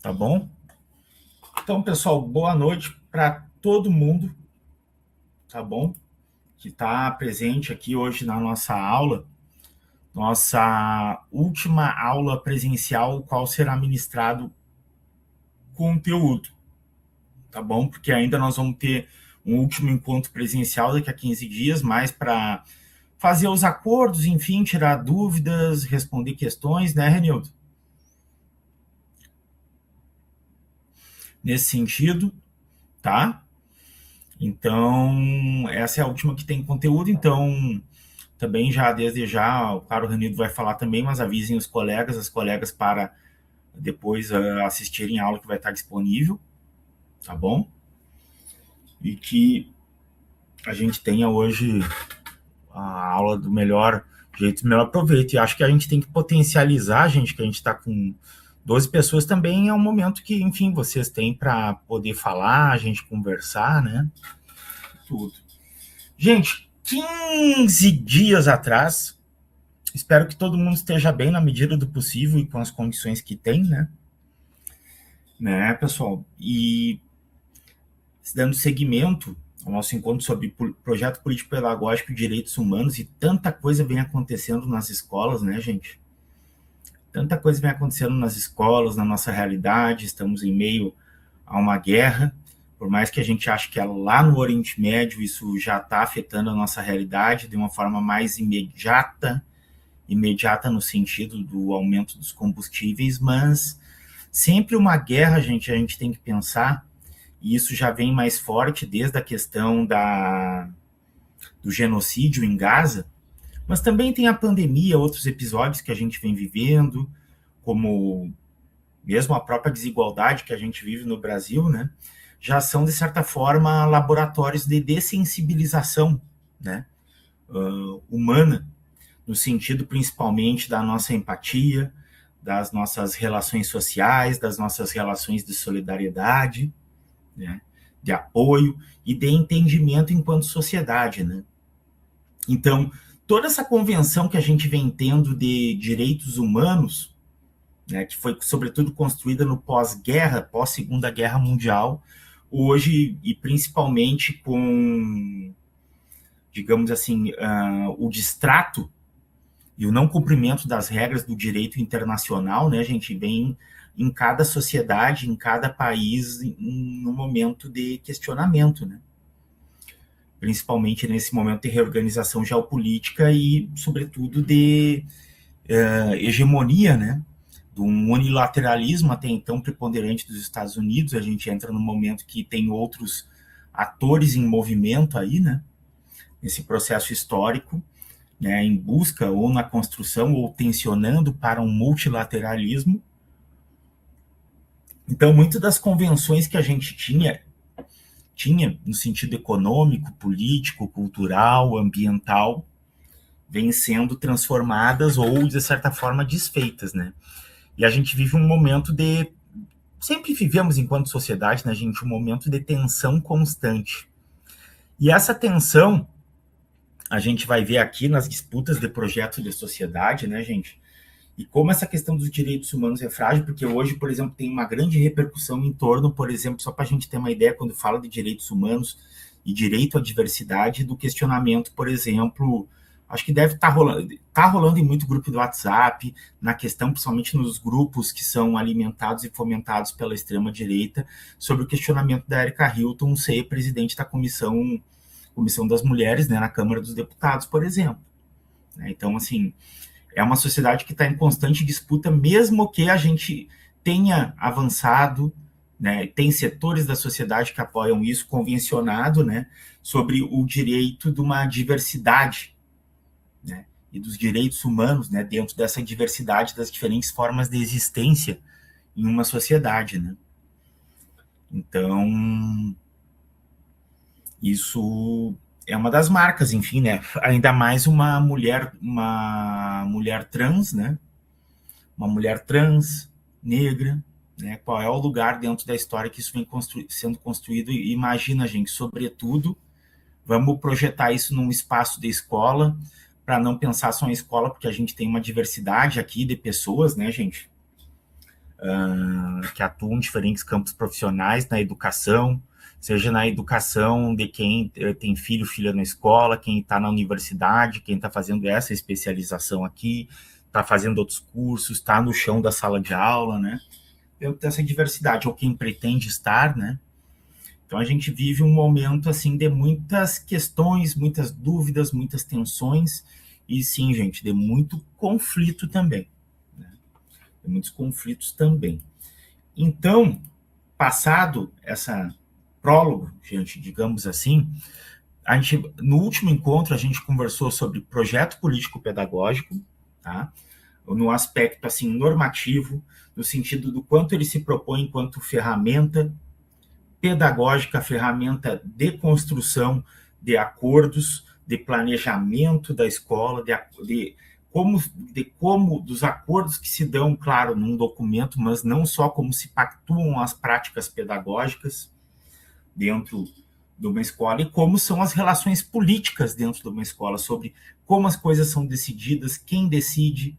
tá bom? Então, pessoal, boa noite para todo mundo, tá bom? Que está presente aqui hoje na nossa última aula presencial, qual será ministrado conteúdo, tá bom? Porque ainda nós vamos ter um último encontro presencial daqui a 15 dias, mais para fazer os acordos, enfim, tirar dúvidas, responder questões, né, Renildo? Nesse sentido, tá? Então, essa é a última que tem conteúdo, então também já desde já, o Caro Renido vai falar também, mas avisem as colegas para depois assistirem a aula que vai estar disponível, tá bom? E que a gente tenha hoje a aula do melhor jeito, do melhor proveito. E acho que a gente tem que potencializar, gente, que a gente está com 12 pessoas também, é um momento que, enfim, vocês têm para poder falar, a gente conversar, né? Tudo. Gente, 15 dias atrás, espero que todo mundo esteja bem na medida do possível e com as condições que tem, né? Né, pessoal? E dando seguimento ao nosso encontro sobre projeto político-pedagógico e direitos humanos, e tanta coisa vem acontecendo nas escolas, né, gente? Tanta coisa vem acontecendo nas escolas, na nossa realidade, estamos em meio a uma guerra, por mais que a gente ache que é lá no Oriente Médio, isso já está afetando a nossa realidade de uma forma mais imediata no sentido do aumento dos combustíveis, mas sempre uma guerra, gente, a gente tem que pensar, e isso já vem mais forte desde a questão do genocídio em Gaza, mas também tem a pandemia, outros episódios que a gente vem vivendo, como mesmo a própria desigualdade que a gente vive no Brasil, né? Já são, de certa forma, laboratórios de dessensibilização, né? Humana, no sentido principalmente da nossa empatia, das nossas relações sociais, das nossas relações de solidariedade, né? De apoio e de entendimento enquanto sociedade, né? Então, toda essa convenção que a gente vem tendo de direitos humanos, né, que foi sobretudo construída no pós-guerra, pós-Segunda Guerra Mundial, hoje, e principalmente com, digamos assim, o distrato e o não cumprimento das regras do direito internacional, né, a gente vem em cada sociedade, em cada país, no momento de questionamento, né? Principalmente nesse momento de reorganização geopolítica e, sobretudo, de hegemonia, né? De um unilateralismo até então preponderante dos Estados Unidos. A gente entra num momento que tem outros atores em movimento aí, né? Nesse processo histórico, né? Em busca ou na construção ou tensionando para um multilateralismo. Então, muitas das convenções que a gente tinha no sentido econômico, político, cultural, ambiental, vêm sendo transformadas ou, de certa forma, desfeitas, né? E a gente vive um momento de... Sempre vivemos, enquanto sociedade, né, gente, um momento de tensão constante. E essa tensão, a gente vai ver aqui nas disputas de projetos de sociedade, né, gente? E como essa questão dos direitos humanos é frágil, porque hoje, por exemplo, tem uma grande repercussão em torno, por exemplo, só para a gente ter uma ideia, quando fala de direitos humanos e direito à diversidade, do questionamento, por exemplo, acho que deve estar rolando em muito grupo do WhatsApp, na questão, principalmente nos grupos que são alimentados e fomentados pela extrema-direita, sobre o questionamento da Erika Hilton ser presidente da Comissão das Mulheres, né, na Câmara dos Deputados, por exemplo. Então, assim, é uma sociedade que está em constante disputa, mesmo que a gente tenha avançado, né, tem setores da sociedade que apoiam isso, convencionado, né, sobre o direito de uma diversidade, né, e dos direitos humanos, né, dentro dessa diversidade das diferentes formas de existência em uma sociedade, né. Então, isso é uma das marcas, enfim, né? Ainda mais uma mulher trans, né? Uma mulher trans, negra, né? Qual é o lugar dentro da história que isso vem sendo construído? E imagina, gente, sobretudo, vamos projetar isso num espaço de escola, para não pensar só em escola, porque a gente tem uma diversidade aqui de pessoas, né, gente? que atuam em diferentes campos profissionais na educação, seja na educação de quem tem filho, filha na escola, quem está na universidade, quem está fazendo essa especialização aqui, está fazendo outros cursos, está no chão da sala de aula, né? Dentro dessa diversidade, ou quem pretende estar, né? Então a gente vive um momento assim de muitas questões, muitas dúvidas, muitas tensões e sim, gente, de muito conflito também, né? De muitos conflitos também. Então, passado essa prólogo, gente, digamos assim, no último encontro a gente conversou sobre projeto político-pedagógico, tá? No aspecto assim normativo, no sentido do quanto ele se propõe enquanto ferramenta pedagógica, ferramenta de construção de acordos, de planejamento da escola, de como dos acordos que se dão, claro, num documento, mas não só como se pactuam as práticas pedagógicas dentro de uma escola e como são as relações políticas dentro de uma escola, sobre como as coisas são decididas, quem decide,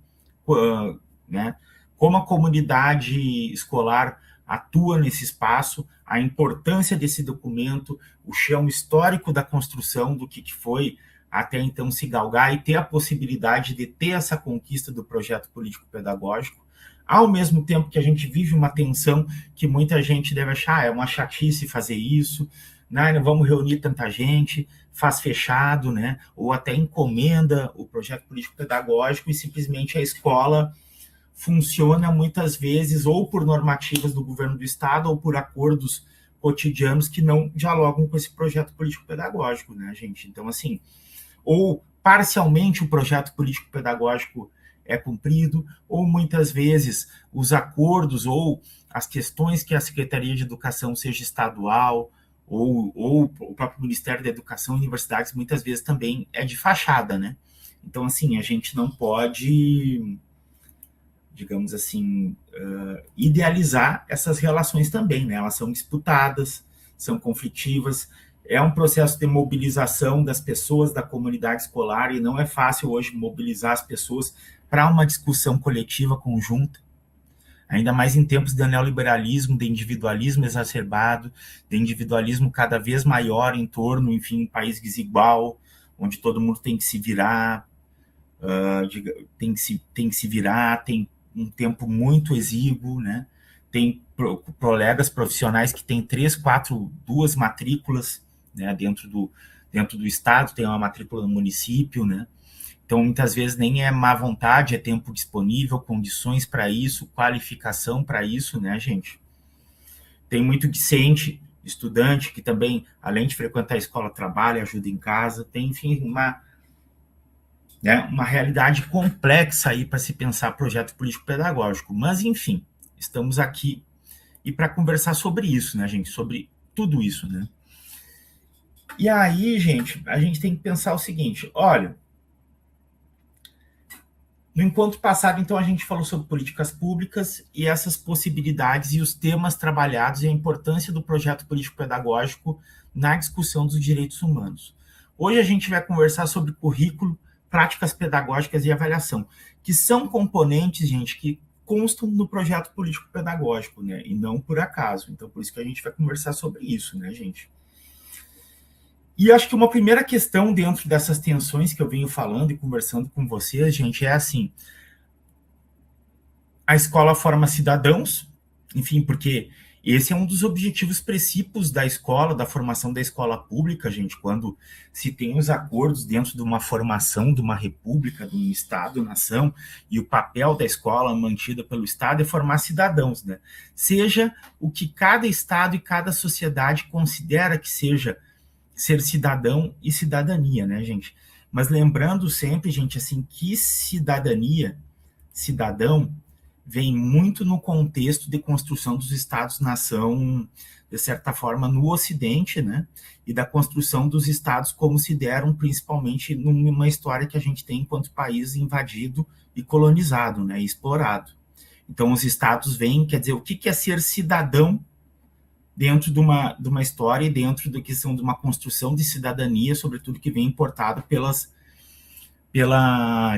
né? Como a comunidade escolar atua nesse espaço, a importância desse documento, o chão histórico da construção do que foi até então se galgar e ter a possibilidade de ter essa conquista do projeto político-pedagógico, ao mesmo tempo que a gente vive uma tensão que muita gente deve achar, é uma chatice fazer isso, né? Não vamos reunir tanta gente, faz fechado, né? Ou até encomenda o projeto político-pedagógico e simplesmente a escola funciona muitas vezes ou por normativas do governo do estado ou por acordos cotidianos que não dialogam com esse projeto político-pedagógico, né, gente? Então, assim, ou parcialmente o projeto político-pedagógico é cumprido, ou muitas vezes os acordos ou as questões que a Secretaria de Educação, seja estadual ou o próprio Ministério da Educação e universidades, muitas vezes também é de fachada, né? Então, assim, a gente não pode, digamos assim, idealizar essas relações também, né? Elas são disputadas, são conflitivas, é um processo de mobilização das pessoas da comunidade escolar e não é fácil hoje mobilizar as pessoas para uma discussão coletiva conjunta, ainda mais em tempos de neoliberalismo, de individualismo exacerbado, de individualismo cada vez maior em torno, enfim, um país desigual, onde todo mundo tem que se virar, tem que se virar, tem um tempo muito exíguo, né? Tem colegas profissionais que têm 3, 4, 2 matrículas, né, dentro do estado, tem uma matrícula no município, né? Então, muitas vezes nem é má vontade, é tempo disponível, condições para isso, qualificação para isso, né, gente? Tem muito discente, estudante, que também, além de frequentar a escola, trabalha, ajuda em casa, tem, enfim, uma realidade complexa aí para se pensar projeto político-pedagógico. Mas, enfim, estamos aqui e para conversar sobre isso, né, gente? Sobre tudo isso, né? E aí, gente, a gente tem que pensar o seguinte, olha, no encontro passado, então, a gente falou sobre políticas públicas e essas possibilidades e os temas trabalhados e a importância do projeto político-pedagógico na discussão dos direitos humanos. Hoje a gente vai conversar sobre currículo, práticas pedagógicas e avaliação, que são componentes, gente, que constam no projeto político-pedagógico, né? E não por acaso. Então, por isso que a gente vai conversar sobre isso, né, gente? E acho que uma primeira questão dentro dessas tensões que eu venho falando e conversando com vocês, gente, é assim, a escola forma cidadãos, enfim, porque esse é um dos objetivos precípios da escola, da formação da escola pública, gente, quando se tem os acordos dentro de uma formação de uma república, de um Estado-nação, e o papel da escola mantida pelo Estado é formar cidadãos, né? Seja o que cada Estado e cada sociedade considera que seja ser cidadão e cidadania, né, gente? Mas lembrando sempre, gente, assim, que cidadania, cidadão, vem muito no contexto de construção dos Estados-nação, de certa forma, no Ocidente, né? E da construção dos Estados como se deram, principalmente numa história que a gente tem enquanto país invadido e colonizado, né? E explorado. Então, os Estados vêm, quer dizer, o que é ser cidadão dentro de uma história e dentro do que são de uma construção de cidadania, sobretudo que vem importado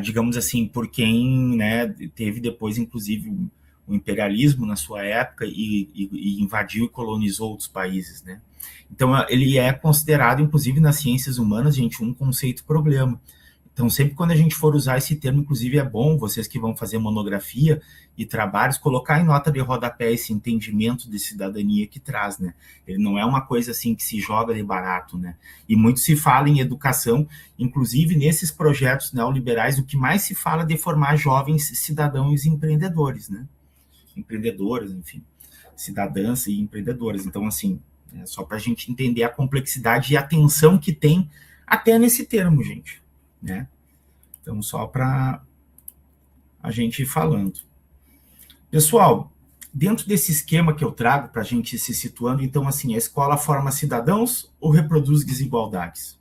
digamos assim, por quem, né, teve depois, inclusive, o imperialismo na sua época e invadiu e colonizou outros países, né? Então, ele é considerado, inclusive nas ciências humanas, gente, um conceito-problema. Então, sempre quando a gente for usar esse termo, inclusive é bom, vocês que vão fazer monografia e trabalhos, colocar em nota de rodapé esse entendimento de cidadania que traz, né? Ele não é uma coisa assim que se joga de barato, né? E muito se fala em educação, inclusive nesses projetos neoliberais, o que mais se fala é de formar jovens cidadãos e empreendedores, né? Empreendedoras, enfim, cidadãs e empreendedoras. Então, assim, é só para a gente entender a complexidade e a tensão que tem até nesse termo, gente, né? Então, só para a gente ir falando. Pessoal, dentro desse esquema que eu trago para a gente ir se situando, então, assim, a escola forma cidadãos ou reproduz desigualdades?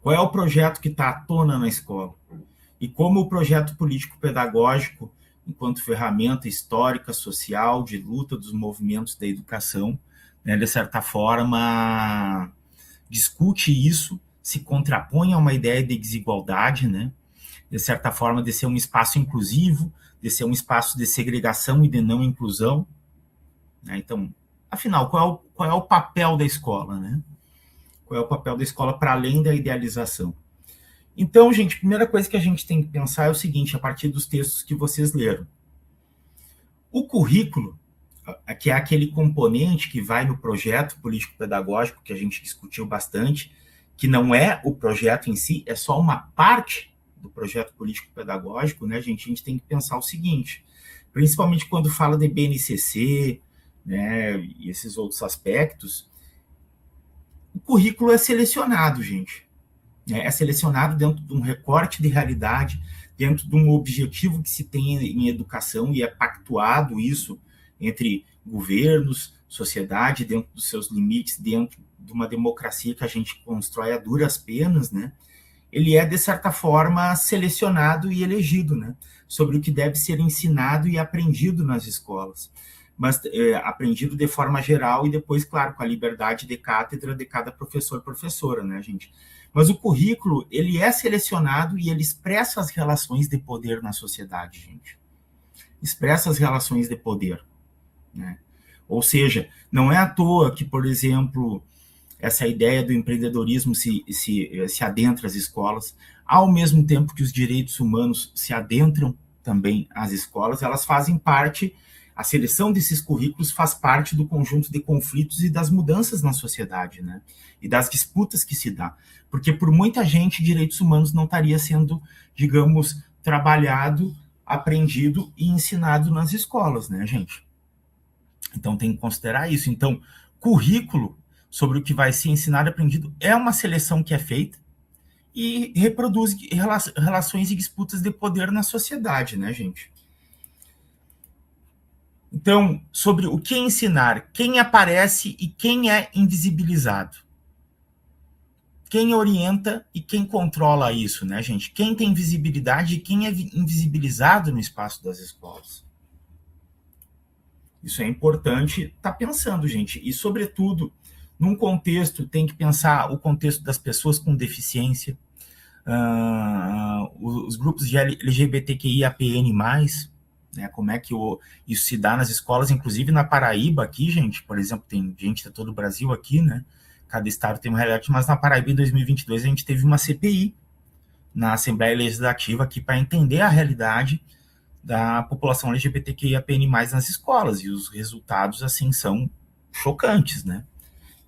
Qual é o projeto que está à tona na escola? E como o projeto político-pedagógico, enquanto ferramenta histórica, social, de luta dos movimentos da educação, né, de certa forma, discute isso, se contrapõe a uma ideia de desigualdade, né, de certa forma, de ser um espaço inclusivo, de ser um espaço de segregação e de não inclusão. Né? Então, afinal, qual é o papel da escola? Né? Qual é o papel da escola para além da idealização? Então, gente, a primeira coisa que a gente tem que pensar é o seguinte, a partir dos textos que vocês leram. O currículo, que é aquele componente que vai no projeto político-pedagógico, que a gente discutiu bastante, que não é o projeto em si, é só uma parte do projeto político-pedagógico, né, gente? A gente tem que pensar o seguinte, principalmente quando fala de BNCC, né, e esses outros aspectos, o currículo é selecionado, gente. É selecionado dentro de um recorte de realidade, dentro de um objetivo que se tem em educação e é pactuado isso entre governos, sociedade, dentro dos seus limites, dentro de uma democracia que a gente constrói a duras penas, né? Ele é, de certa forma, selecionado e elegido, né? Sobre o que deve ser ensinado e aprendido nas escolas. Mas aprendido de forma geral e depois, claro, com a liberdade de cátedra de cada professor e professora, né, gente? Mas o currículo, ele é selecionado e ele expressa as relações de poder na sociedade, gente. Expressa as relações de poder, né? Ou seja, não é à toa que, por exemplo, essa ideia do empreendedorismo se adentra às escolas, ao mesmo tempo que os direitos humanos se adentram também às escolas, elas fazem parte, a seleção desses currículos faz parte do conjunto de conflitos e das mudanças na sociedade, né? E das disputas que se dá. Porque por muita gente, direitos humanos não estaria sendo, digamos, trabalhado, aprendido e ensinado nas escolas, né, gente? Então tem que considerar isso. Então, currículo sobre o que vai ser ensinado e aprendido é uma seleção que é feita e reproduz relações e disputas de poder na sociedade, né, gente? Então, sobre o que ensinar, quem aparece e quem é invisibilizado. Quem orienta e quem controla isso, né, gente? Quem tem visibilidade e quem é invisibilizado no espaço das escolas. Isso é importante estar pensando, gente. E, sobretudo, num contexto, tem que pensar o contexto das pessoas com deficiência, os grupos de LGBTQIAPN+, né, como é que isso se dá nas escolas, inclusive na Paraíba aqui, gente, por exemplo, tem gente de todo o Brasil aqui, né, cada estado tem uma realidade, mas na Paraíba em 2022 a gente teve uma CPI na Assembleia Legislativa aqui para entender a realidade da população LGBTQIAPN+, nas escolas, e os resultados, assim, são chocantes, né,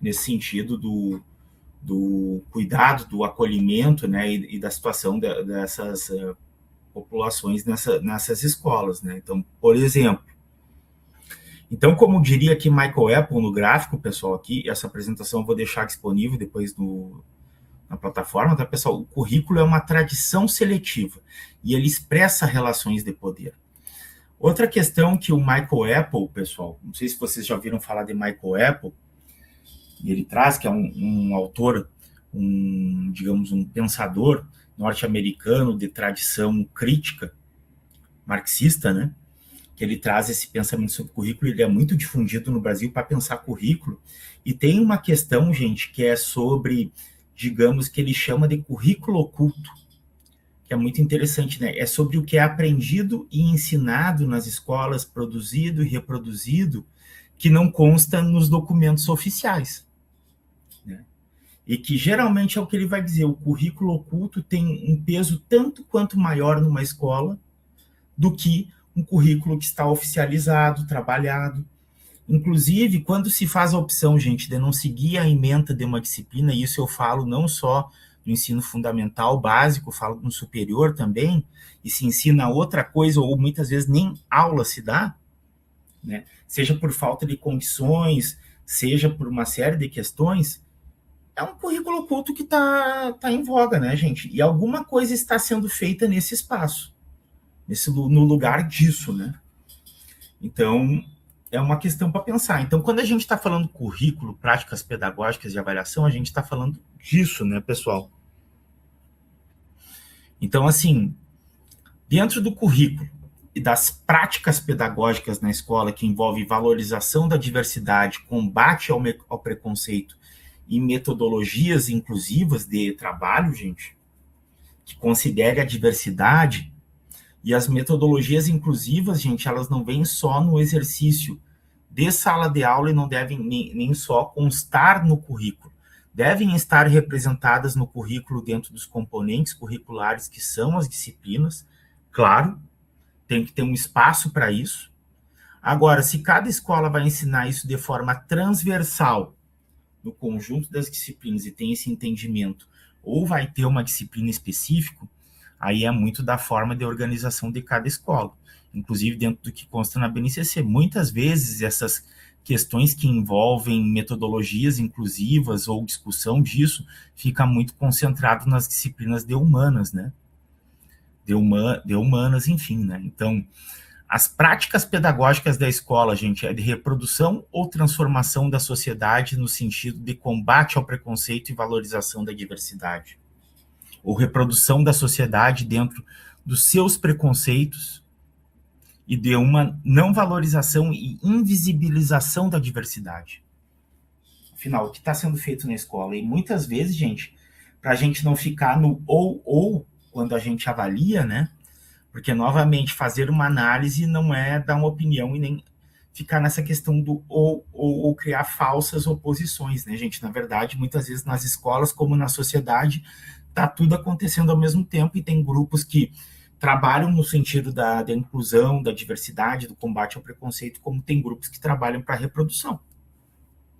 nesse sentido do cuidado, do acolhimento, né, e da situação dessas populações nessas escolas, né? Então, por exemplo, então, como diria aqui Michael Apple no gráfico, pessoal, aqui, essa apresentação eu vou deixar disponível depois na plataforma, tá, pessoal? O currículo é uma tradição seletiva e ele expressa relações de poder. Outra questão que o Michael Apple, pessoal, não sei se vocês já ouviram falar de Michael Apple, e ele traz, que é um autor, digamos, um pensador norte-americano de tradição crítica, marxista, né? Que ele traz esse pensamento sobre currículo, ele é muito difundido no Brasil para pensar currículo, e tem uma questão, gente, que é sobre, digamos, que ele chama de currículo oculto, que é muito interessante, né? É sobre o que é aprendido e ensinado nas escolas, produzido e reproduzido, que não consta nos documentos oficiais, né? E que geralmente é o que ele vai dizer, o currículo oculto tem um peso tanto quanto maior numa escola do que um currículo que está oficializado, trabalhado. Inclusive, quando se faz a opção, gente, de não seguir a ementa de uma disciplina, e isso eu falo não só do ensino fundamental, básico, falo no superior também, e se ensina outra coisa, ou muitas vezes nem aula se dá, né? Seja por falta de condições, seja por uma série de questões, é um currículo oculto que tá em voga, né, gente? E alguma coisa está sendo feita nesse espaço, no lugar disso, né? Então, é uma questão para pensar. Então, quando a gente está falando currículo, práticas pedagógicas de avaliação, a gente está falando disso, né, pessoal? Então, assim, dentro do currículo e das práticas pedagógicas na escola, que envolve valorização da diversidade, combate ao preconceito e metodologias inclusivas de trabalho, gente, que considere a diversidade. E as metodologias inclusivas, gente, elas não vêm só no exercício de sala de aula e não devem nem só constar no currículo. Devem estar representadas no currículo dentro dos componentes curriculares que são as disciplinas. Claro, tem que ter um espaço para isso. Agora, se cada escola vai ensinar isso de forma transversal no conjunto das disciplinas e tem esse entendimento, ou vai ter uma disciplina específica, aí é muito da forma de organização de cada escola. Inclusive, dentro do que consta na BNCC, muitas vezes essas questões que envolvem metodologias inclusivas ou discussão disso, fica muito concentrado nas disciplinas de humanas, né? De humanas, enfim, né? Então, as práticas pedagógicas da escola, gente, é de reprodução ou transformação da sociedade no sentido de combate ao preconceito e valorização da diversidade. Ou reprodução da sociedade dentro dos seus preconceitos e de uma não valorização e invisibilização da diversidade. Afinal, o que está sendo feito na escola? E muitas vezes, gente, para a gente não ficar no ou quando a gente avalia, né? Porque, novamente, fazer uma análise não é dar uma opinião e nem ficar nessa questão do ou criar falsas oposições, né, gente? Na verdade, muitas vezes nas escolas, como na sociedade, está tudo acontecendo ao mesmo tempo e tem grupos que trabalham no sentido da inclusão, da diversidade, do combate ao preconceito, como tem grupos que trabalham para a reprodução,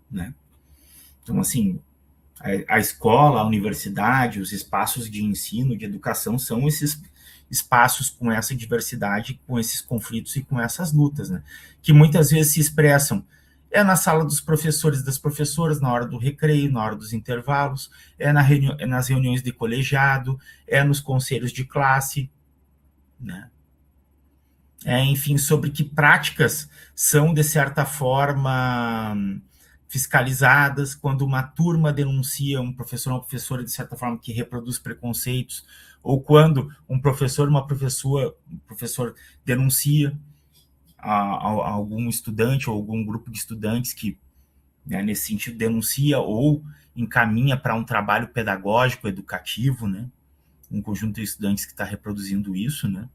né? Então, assim, a escola, a universidade, os espaços de ensino, de educação, são esses espaços com essa diversidade, com esses conflitos e com essas lutas, né? Que muitas vezes se expressam na sala dos professores e das professoras, na hora do recreio, na hora dos intervalos, nas reuniões de colegiado, nos conselhos de classe, né? Enfim, sobre que práticas são, de certa forma, fiscalizadas, quando uma turma denuncia um professor ou uma professora, de certa forma, que reproduz preconceitos, ou quando um professor um professor denuncia a algum estudante ou algum grupo de estudantes que, né, nesse sentido, denuncia ou encaminha para um trabalho pedagógico, educativo, né? Um conjunto de estudantes que está reproduzindo isso, né?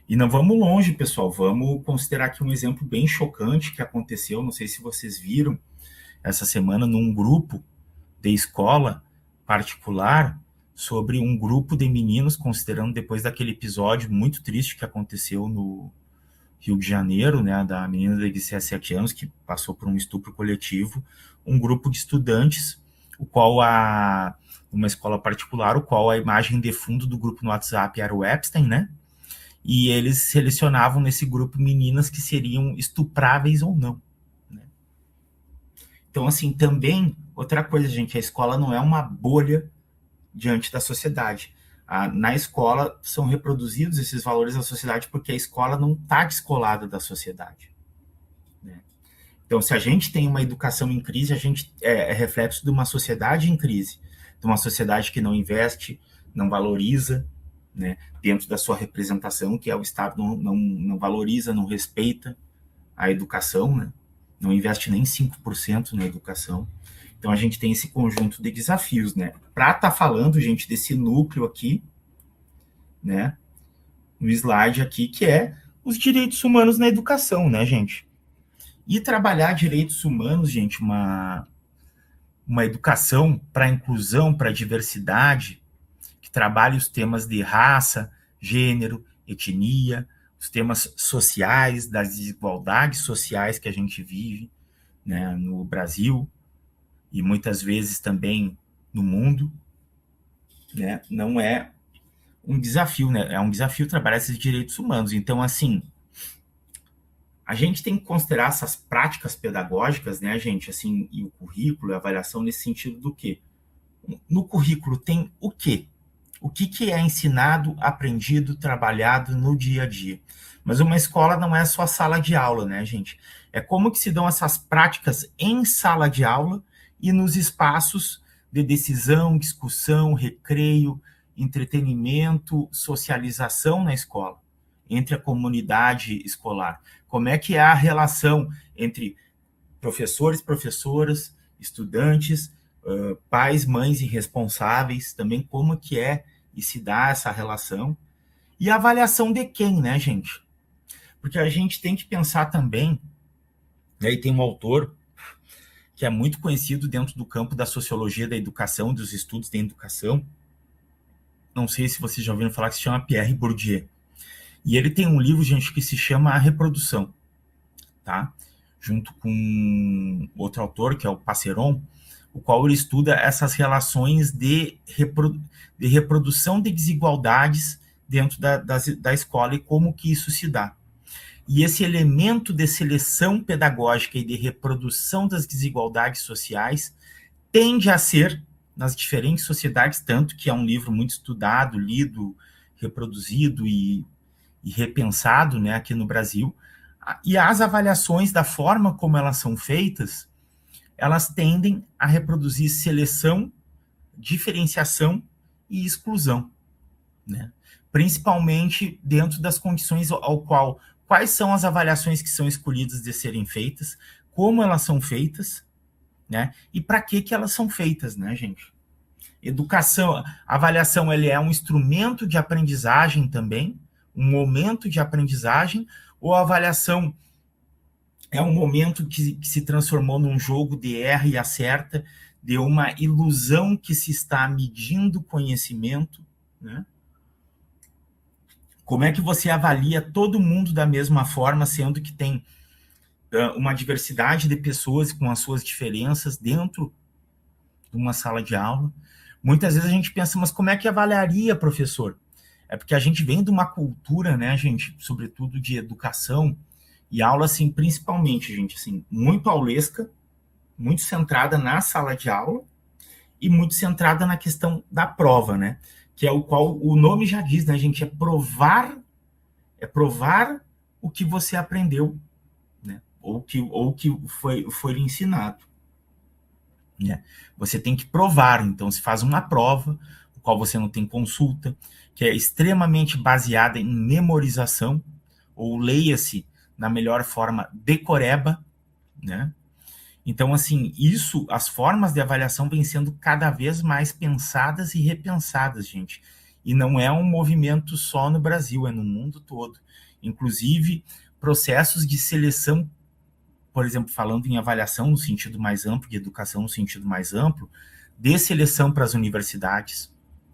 E não vamos longe, pessoal, vamos considerar aqui um exemplo bem chocante que aconteceu, não sei se vocês viram, essa semana, num grupo de escola particular, sobre um grupo de meninos, considerando depois daquele episódio muito triste que aconteceu no Rio de Janeiro, né, da menina de 17 anos que passou por um estupro coletivo, um grupo de estudantes, uma escola particular, o qual a imagem de fundo do grupo no WhatsApp era o Epstein, né? E eles selecionavam nesse grupo meninas que seriam estupráveis ou não, né? Então, assim, também, outra coisa, gente, a escola não é uma bolha diante da sociedade. Na escola são reproduzidos esses valores da sociedade porque a escola não está descolada da sociedade, né? Então, se a gente tem uma educação em crise, a gente é reflexo de uma sociedade em crise, de uma sociedade que não investe, não valoriza, né, dentro da sua representação, que é o Estado não valoriza, não respeita a educação, né, não investe nem 5% na educação. Então, a gente tem esse conjunto de desafios, né? Para estar falando, gente, desse núcleo aqui, né, no slide aqui, que é os direitos humanos na educação, né, gente? E trabalhar direitos humanos, gente, uma educação para inclusão, para diversidade, que trabalhe os temas de raça, gênero, etnia, os temas sociais, das desigualdades sociais que a gente vive, né, no Brasil e muitas vezes também no mundo, né, não é um desafio, né? É um desafio trabalhar esses direitos humanos. Então, assim, a gente tem que considerar essas práticas pedagógicas, né, gente, assim, e o currículo, a avaliação nesse sentido do quê? No currículo tem o quê? O que é ensinado, aprendido, trabalhado no dia a dia. Mas uma escola não é só sala de aula, né, gente? É como que se dão essas práticas em sala de aula e nos espaços de decisão, discussão, recreio, entretenimento, socialização na escola, entre a comunidade escolar. Como é que é a relação entre professores, professoras, estudantes, pais, mães e responsáveis, também como que é e se dá essa relação. E a avaliação de quem, né, gente? Porque a gente tem que pensar também, né, e tem um autor que é muito conhecido dentro do campo da sociologia da educação, dos estudos da educação, não sei se vocês já ouviram falar, que se chama Pierre Bourdieu. E ele tem um livro, gente, que se chama A Reprodução, tá? Junto com outro autor, que é o Passeron, o qual ele estuda essas relações de reprodução de desigualdades dentro da escola e como que isso se dá. E esse elemento de seleção pedagógica e de reprodução das desigualdades sociais tende a ser, nas diferentes sociedades, tanto que é um livro muito estudado, lido, reproduzido e repensado, né, aqui no Brasil, e as avaliações da forma como elas são feitas, elas tendem a reproduzir seleção, diferenciação e exclusão, né? Principalmente dentro das condições ao qual, quais são as avaliações que são escolhidas de serem feitas, como elas são feitas, né? E para que elas são feitas, né, gente? Educação, avaliação, ele é um instrumento de aprendizagem também, um momento de aprendizagem, ou a avaliação é um momento que se transformou num jogo de erra e acerta, de uma ilusão que se está medindo conhecimento, né? Como é que você avalia todo mundo da mesma forma, sendo que tem uma diversidade de pessoas com as suas diferenças dentro de uma sala de aula? Muitas vezes a gente pensa, mas como é que avaliaria, professor? É porque a gente vem de uma cultura, né, gente, sobretudo de educação e aula, assim, principalmente, gente, assim, muito aulesca, muito centrada na sala de aula e muito centrada na questão da prova, né? Que é o qual o nome já diz, né, gente? É provar o que você aprendeu, né? Ou que foi ensinado. Né? Você tem que provar, então se faz uma prova, o qual você não tem consulta, que é extremamente baseada em memorização, ou leia-se, na melhor forma, decoreba, né? Então, assim, isso, as formas de avaliação vêm sendo cada vez mais pensadas e repensadas, gente. E não é um movimento só no Brasil, é no mundo todo. Inclusive, processos de seleção, por exemplo, falando em avaliação no sentido mais amplo, de educação no sentido mais amplo, de seleção para as universidades,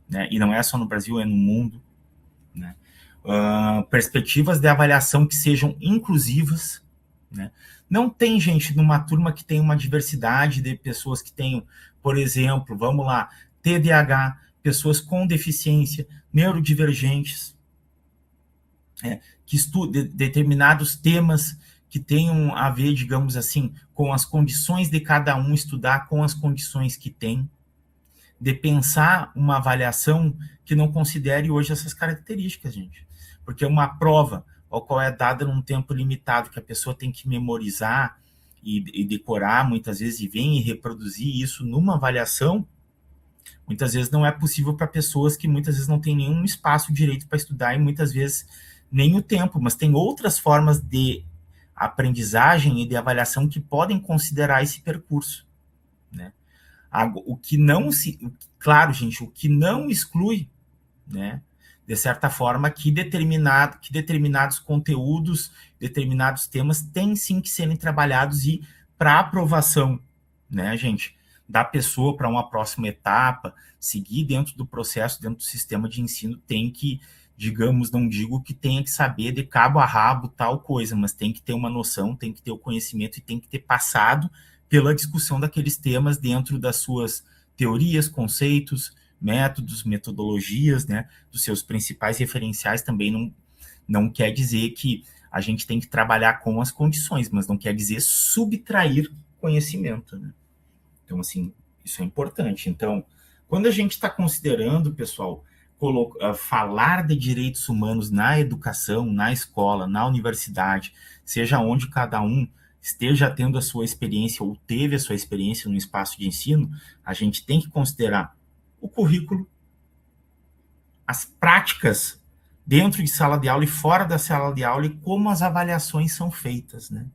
né? E não é só no Brasil, é no mundo, né? Perspectivas de avaliação que sejam inclusivas, né? Não tem, gente, numa turma que tem uma diversidade de pessoas que tenham, por exemplo, vamos lá, TDAH, pessoas com deficiência, neurodivergentes, que estudem determinados temas que tenham a ver, digamos assim, com as condições de cada um, estudar com as condições que tem, de pensar uma avaliação que não considere hoje essas características, gente. Porque uma prova, ao qual é dada num tempo limitado, que a pessoa tem que memorizar e decorar, muitas vezes, e vem e reproduzir isso numa avaliação, muitas vezes não é possível para pessoas que muitas vezes não têm nenhum espaço direito para estudar e muitas vezes nem o tempo, mas tem outras formas de aprendizagem e de avaliação que podem considerar esse percurso, né? O que não se... Claro, gente, o que não exclui, né, de certa forma, que determinados conteúdos, determinados temas têm sim que serem trabalhados e para aprovação, né, gente, da pessoa para uma próxima etapa, seguir dentro do processo, dentro do sistema de ensino, tem que, digamos, não digo que tenha que saber de cabo a rabo tal coisa, mas tem que ter uma noção, tem que ter o conhecimento e tem que ter passado pela discussão daqueles temas dentro das suas teorias, conceitos, métodos, metodologias, né, dos seus principais referenciais. Também não quer dizer que a gente tem que trabalhar com as condições, mas não quer dizer subtrair conhecimento, né? Então, assim, isso é importante. Então, quando a gente está considerando, pessoal, falar de direitos humanos na educação, na escola, na universidade, seja onde cada um esteja tendo a sua experiência ou teve a sua experiência no espaço de ensino, a gente tem que considerar o currículo, as práticas dentro de sala de aula e fora da sala de aula e como as avaliações são feitas, né?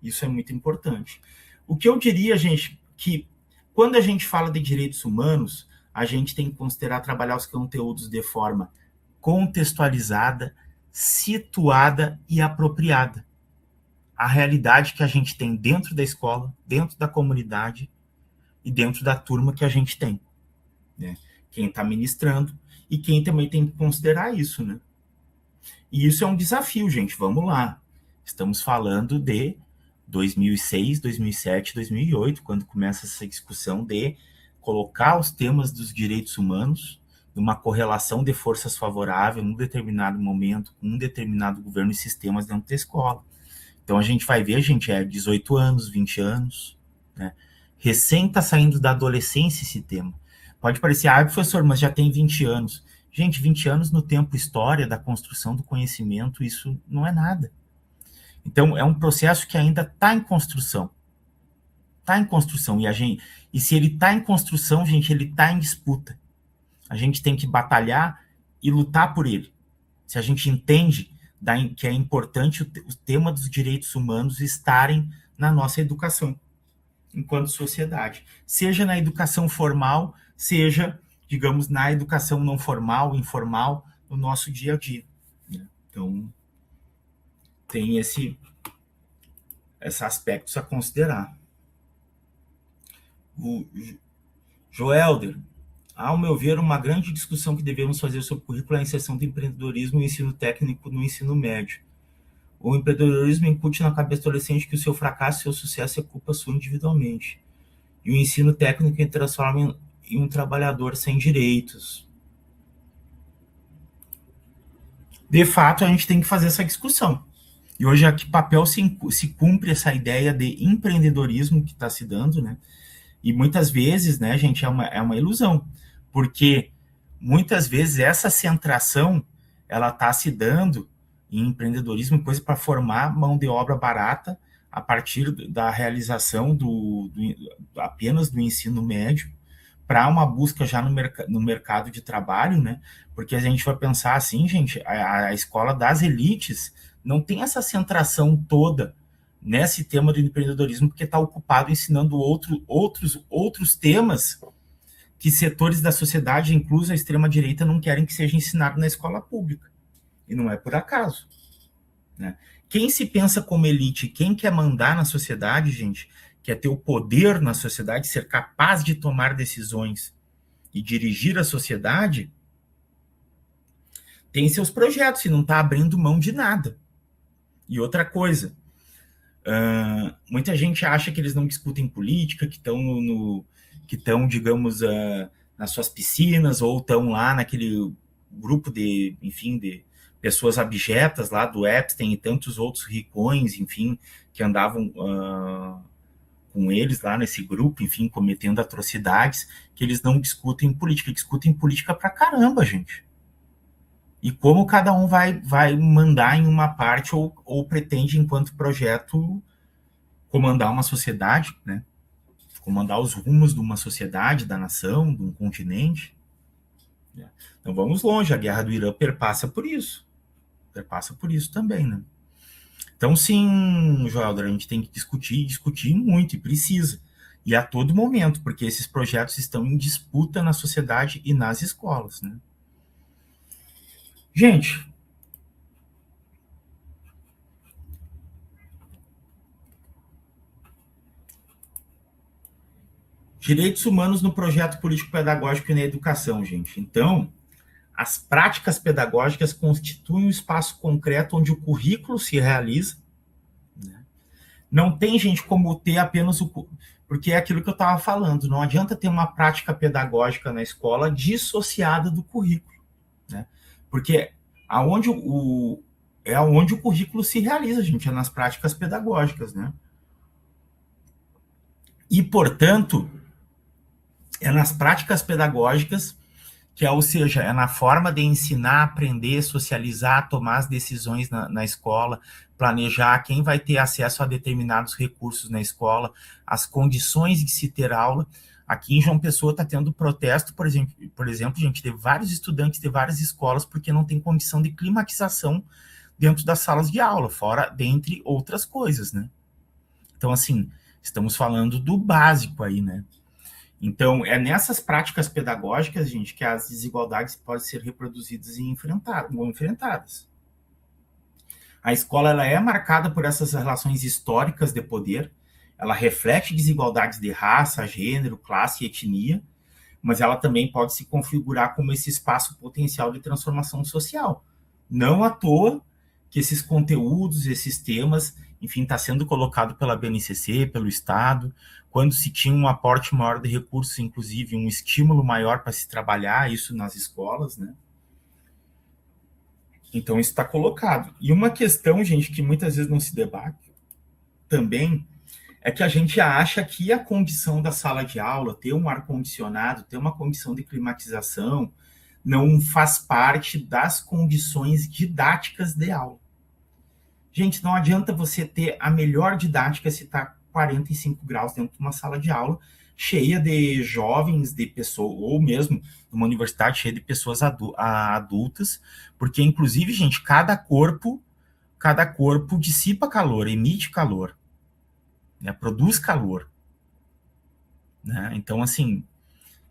Isso é muito importante. O que eu diria, gente, que quando a gente fala de direitos humanos, a gente tem que considerar trabalhar os conteúdos de forma contextualizada, situada e apropriada. A realidade que a gente tem dentro da escola, dentro da comunidade e dentro da turma que a gente tem, né? Quem está ministrando e quem também tem que considerar isso, né? E isso é um desafio, gente. Vamos lá. Estamos falando de 2006, 2007, 2008, quando começa essa discussão de colocar os temas dos direitos humanos numa correlação de forças favorável num determinado momento, com um determinado governo e sistemas dentro da escola. Então a gente vai ver, gente, 18 anos, 20 anos, né? Recém está saindo da adolescência esse tema. Pode parecer, professor, mas já tem 20 anos. Gente, 20 anos no tempo história da construção do conhecimento, isso não é nada. Então, é um processo que ainda está em construção. Está em construção. E se ele está em construção, gente, ele está em disputa. A gente tem que batalhar e lutar por ele. Se a gente entende que é importante o tema dos direitos humanos estarem na nossa educação, enquanto sociedade. Seja na educação formal, seja, digamos, na educação não formal, informal, no nosso dia a dia. Então, tem esses aspectos a considerar. O Joelder, ao meu ver, uma grande discussão que devemos fazer sobre o currículo é a inserção do empreendedorismo no ensino técnico no ensino médio. O empreendedorismo incute na cabeça do adolescente que o seu fracasso e o seu sucesso é culpa sua individualmente. E o ensino técnico transforma em um trabalhador sem direitos. De fato, a gente tem que fazer essa discussão. E hoje, a que papel se cumpre essa ideia de empreendedorismo que está se dando, né? E muitas vezes, né, gente, é uma ilusão, porque muitas vezes essa centração, ela está se dando em empreendedorismo, coisa para formar mão de obra barata a partir da realização apenas do ensino médio, para uma busca já no mercado de trabalho, né? Porque a gente vai pensar assim, gente, a escola das elites não tem essa centração toda nesse tema do empreendedorismo, porque está ocupado ensinando outros temas que setores da sociedade, incluso a extrema-direita, não querem que seja ensinado na escola pública. E não é por acaso, né? Quem se pensa como elite, quem quer mandar na sociedade, gente, quer ter o poder na sociedade, ser capaz de tomar decisões e dirigir a sociedade, tem seus projetos e não está abrindo mão de nada. E outra coisa, muita gente acha que eles não discutem política, que estão, digamos, nas suas piscinas ou estão lá naquele grupo de pessoas abjetas lá do Epstein e tantos outros ricões, enfim, que andavam com eles lá nesse grupo, enfim, cometendo atrocidades, que eles não discutem política pra caramba, gente. E como cada um vai mandar em uma parte ou pretende, enquanto projeto, comandar uma sociedade, né? Comandar os rumos de uma sociedade, da nação, de um continente. Então vamos longe, a guerra do Irã perpassa por isso também, né? Então sim, Joel, a gente tem que discutir muito, e precisa, e a todo momento, porque esses projetos estão em disputa na sociedade e nas escolas, né? Gente, direitos humanos no projeto político-pedagógico e na educação, gente. Então, as práticas pedagógicas constituem um espaço concreto onde o currículo se realiza. Não tem, gente, como ter apenas o. Porque é aquilo que eu estava falando, não adianta ter uma prática pedagógica na escola dissociada do currículo. Né? Porque aonde é onde o currículo se realiza, gente, é nas práticas pedagógicas. Né? E, portanto, é nas práticas pedagógicas que é, ou seja, é na forma de ensinar, aprender, socializar, tomar as decisões na escola, planejar quem vai ter acesso a determinados recursos na escola, as condições de se ter aula. Aqui em João Pessoa está tendo protesto, por exemplo, gente, de vários estudantes de várias escolas porque não tem condição de climatização dentro das salas de aula, fora dentre outras coisas, né? Então, assim, estamos falando do básico aí, né? Então, é nessas práticas pedagógicas, gente, que as desigualdades podem ser reproduzidas e enfrentadas. A escola ela é marcada por essas relações históricas de poder, ela reflete desigualdades de raça, gênero, classe e etnia, mas ela também pode se configurar como esse espaço potencial de transformação social. Não à toa que esses conteúdos, esses temas, enfim, está sendo colocado pela BNCC, pelo Estado, quando se tinha um aporte maior de recursos, inclusive um estímulo maior para se trabalhar isso nas escolas, né? Então isso está colocado. E uma questão, gente, que muitas vezes não se debate também é que a gente acha que a condição da sala de aula, ter um ar-condicionado, ter uma condição de climatização, não faz parte das condições didáticas de aula. Gente, não adianta você ter a melhor didática se está 45 graus dentro de uma sala de aula cheia de jovens, de pessoas, ou mesmo numa universidade cheia de pessoas adultas, porque inclusive, gente, cada corpo dissipa calor, emite calor, né, produz calor. Né? Então, assim,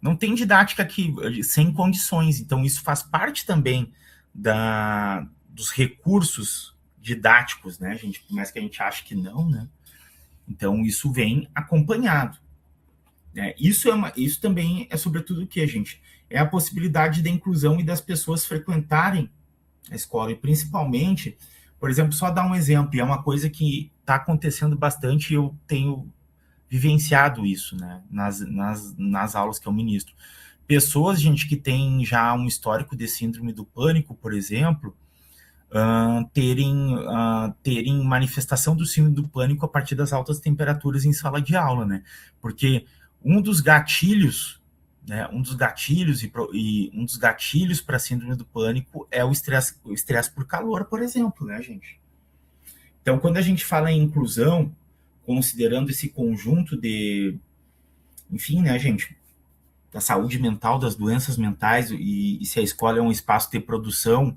não tem didática aqui sem condições. Então, isso faz parte também dos recursos didáticos, né, gente? Por mais que a gente ache que não, né? Então, isso vem acompanhado. Né? Isso também é sobretudo o que, gente? É a possibilidade da inclusão e das pessoas frequentarem a escola. E principalmente, por exemplo, só dar um exemplo, e é uma coisa que está acontecendo bastante e eu tenho vivenciado isso, né? Nas aulas que eu ministro. Pessoas, gente, que tem já um histórico de síndrome do pânico, por exemplo, terem manifestação do síndrome do pânico a partir das altas temperaturas em sala de aula, né? Porque um dos gatilhos, né? Um dos gatilhos para síndrome do pânico é o estresse por calor, por exemplo, né, gente? Então, quando a gente fala em inclusão, considerando esse conjunto de, enfim, né, gente, da saúde mental, das doenças mentais e se a escola é um espaço de produção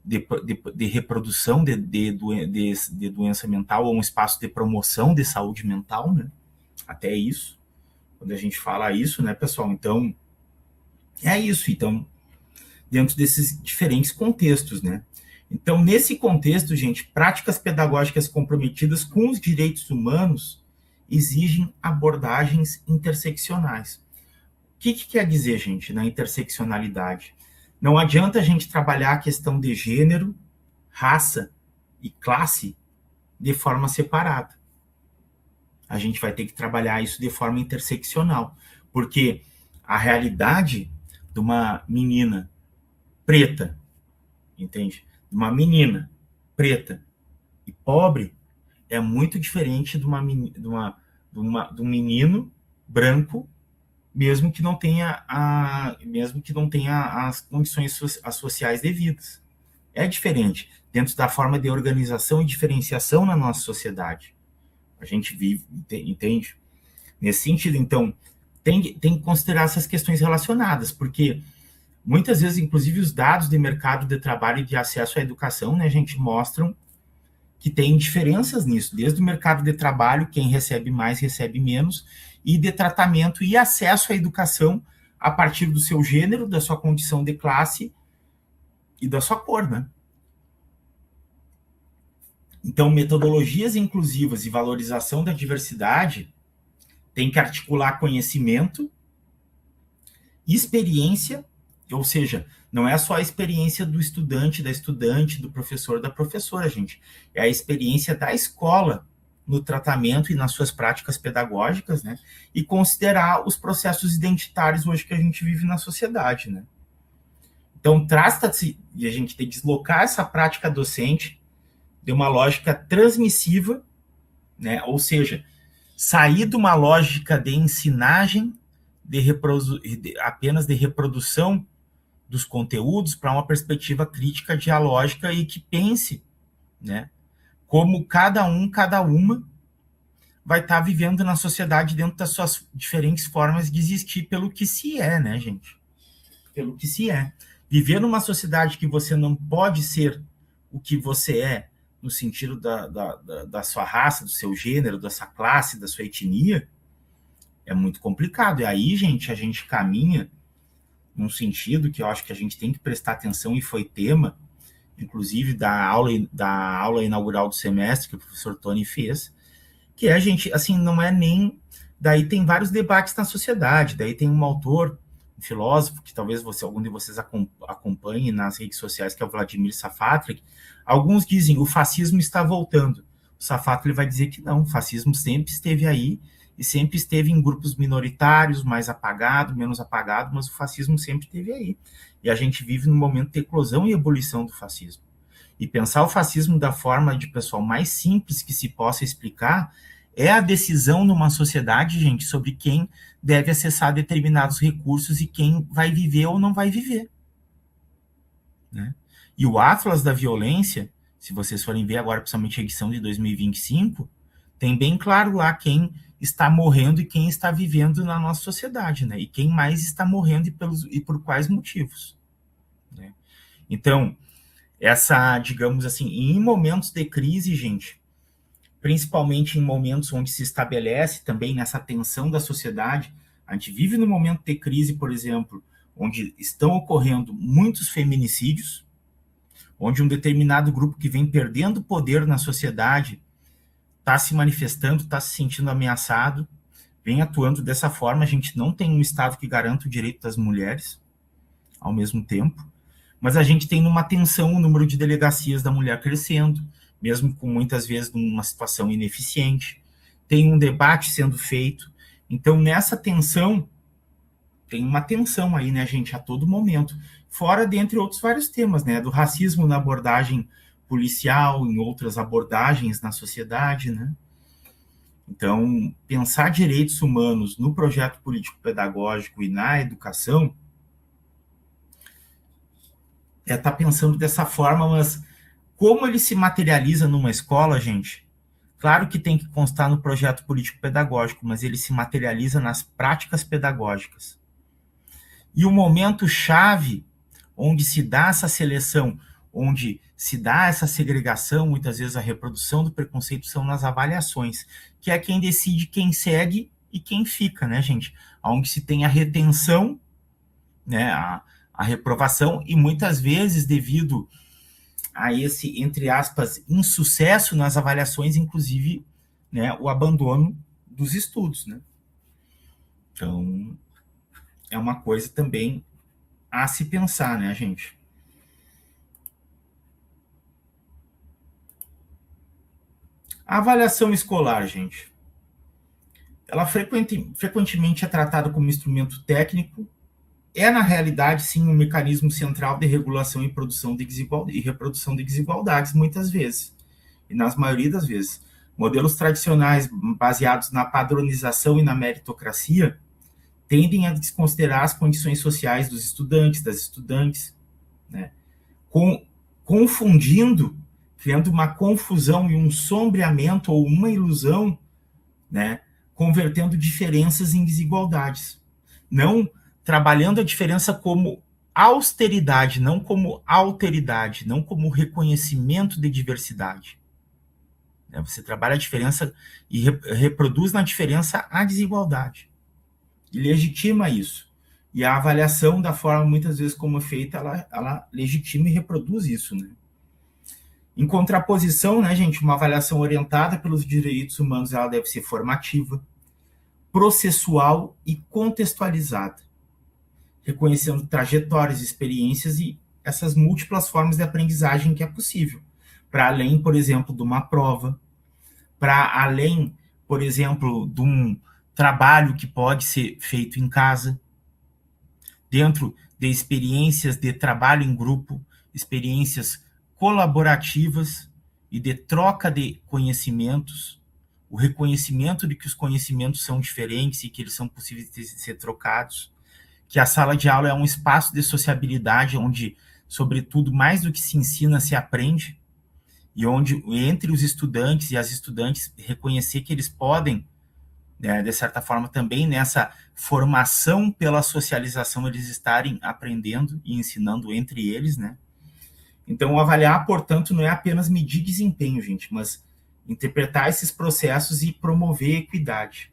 de reprodução de doença mental ou um espaço de promoção de saúde mental, né? Até isso, quando a gente fala isso, né, pessoal? Então, é isso. Então, dentro desses diferentes contextos, né? Então, nesse contexto, gente, práticas pedagógicas comprometidas com os direitos humanos exigem abordagens interseccionais. O que quer dizer, gente, na interseccionalidade? Não adianta a gente trabalhar a questão de gênero, raça e classe de forma separada. A gente vai ter que trabalhar isso de forma interseccional, porque a realidade de uma menina preta, entende? De uma menina preta e pobre é muito diferente de um menino branco, mesmo que não tenha as condições sociais devidas. É diferente dentro da forma de organização e diferenciação na nossa sociedade. A gente vive, entende? Nesse sentido, então, tem que considerar essas questões relacionadas, porque muitas vezes, inclusive, os dados de mercado de trabalho e de acesso à educação, né, a gente mostram que tem diferenças nisso, desde o mercado de trabalho, quem recebe mais, recebe menos, e de tratamento e acesso à educação a partir do seu gênero, da sua condição de classe e da sua cor, né? Então, metodologias inclusivas e valorização da diversidade tem que articular conhecimento, experiência, ou seja, não é só a experiência do estudante, da estudante, do professor, da professora, gente. É a experiência da escola no tratamento e nas suas práticas pedagógicas, né? E considerar os processos identitários hoje que a gente vive na sociedade, né? Então, trata-se de a gente deslocar essa prática docente de uma lógica transmissiva, né? Ou seja, sair de uma lógica de ensinagem, apenas de reprodução dos conteúdos, para uma perspectiva crítica, dialógica e que pense, né, como cada um, cada uma vai estar vivendo na sociedade dentro das suas diferentes formas de existir pelo que se é, né, gente? Pelo que se é. Viver numa sociedade que você não pode ser o que você é, no sentido da sua raça, do seu gênero, da sua classe, da sua etnia, é muito complicado. E aí, gente, a gente caminha num sentido que eu acho que a gente tem que prestar atenção, e foi tema, inclusive, da aula inaugural do semestre que o professor Tony fez, que é, gente, assim, não é nem... Daí tem vários debates na sociedade, daí tem um autor, um filósofo, que talvez algum de vocês acompanhe nas redes sociais, que é o Vladimir Safatli. Alguns dizem, o fascismo está voltando. O Safatli vai dizer que não, o fascismo sempre esteve aí, e sempre esteve em grupos minoritários, mais apagado, menos apagado, mas o fascismo sempre esteve aí. E a gente vive num momento de eclosão e ebulição do fascismo. E pensar o fascismo da forma de pessoal mais simples que se possa explicar é a decisão numa sociedade, gente, sobre quem deve acessar determinados recursos e quem vai viver ou não vai viver, né? E o Atlas da Violência, se vocês forem ver agora, principalmente a edição de 2025, tem bem claro lá quem está morrendo e quem está vivendo na nossa sociedade, né? E quem mais está morrendo e por quais motivos, né? Então, digamos assim, em momentos de crise, gente, principalmente em momentos onde se estabelece também nessa tensão da sociedade, a gente vive num momento de crise, por exemplo, onde estão ocorrendo muitos feminicídios, onde um determinado grupo que vem perdendo poder na sociedade está se manifestando, está se sentindo ameaçado, vem atuando dessa forma. A gente não tem um Estado que garanta o direito das mulheres ao mesmo tempo, mas a gente tem numa tensão o número de delegacias da mulher crescendo, mesmo com muitas vezes numa situação ineficiente. Tem um debate sendo feito. Então, nessa tensão, tem uma tensão aí, né, gente, a todo momento. Fora, dentre outros vários temas, né, do racismo na abordagem policial, em outras abordagens na sociedade, né? Então, pensar direitos humanos no projeto político-pedagógico e na educação é estar pensando dessa forma, mas como ele se materializa numa escola, gente? Claro que tem que constar no projeto político-pedagógico, mas ele se materializa nas práticas pedagógicas. E o momento-chave onde se dá essa seleção, onde se dá essa segregação, muitas vezes a reprodução do preconceito, são nas avaliações, que é quem decide quem segue e quem fica, né, gente? Onde se tem a retenção, né, a reprovação, e muitas vezes, devido a esse, entre aspas, insucesso nas avaliações, inclusive, né, o abandono dos estudos, né? Então, é uma coisa também a se pensar, né, gente? A avaliação escolar, gente, ela frequentemente é tratada como instrumento técnico, é, na realidade, sim, um mecanismo central de regulação e reprodução de desigualdades, muitas vezes, e nas maioria das vezes. Modelos tradicionais baseados na padronização e na meritocracia tendem a desconsiderar as condições sociais dos estudantes, das estudantes, né? Confundindo, criando uma confusão e um sombreamento ou uma ilusão, né? Convertendo diferenças em desigualdades. Não trabalhando a diferença como austeridade, não como alteridade, não como reconhecimento de diversidade. Você trabalha a diferença e reproduz na diferença a desigualdade. E legitima isso. E a avaliação, da forma muitas vezes como é feita, ela legitima e reproduz isso, né? Em contraposição, né, gente, uma avaliação orientada pelos direitos humanos, ela deve ser formativa, processual e contextualizada, reconhecendo trajetórias, experiências e essas múltiplas formas de aprendizagem que é possível, para além, por exemplo, de uma prova, para além, por exemplo, de um trabalho que pode ser feito em casa, dentro de experiências de trabalho em grupo, experiências colaborativas e de troca de conhecimentos, o reconhecimento de que os conhecimentos são diferentes e que eles são possíveis de ser trocados, que a sala de aula é um espaço de sociabilidade onde, sobretudo, mais do que se ensina, se aprende, e onde, entre os estudantes e as estudantes, reconhecer que eles podem, né, de certa forma, também nessa formação pela socialização, eles estarem aprendendo e ensinando entre eles, né? Então, avaliar, portanto, não é apenas medir desempenho, gente, mas interpretar esses processos e promover equidade.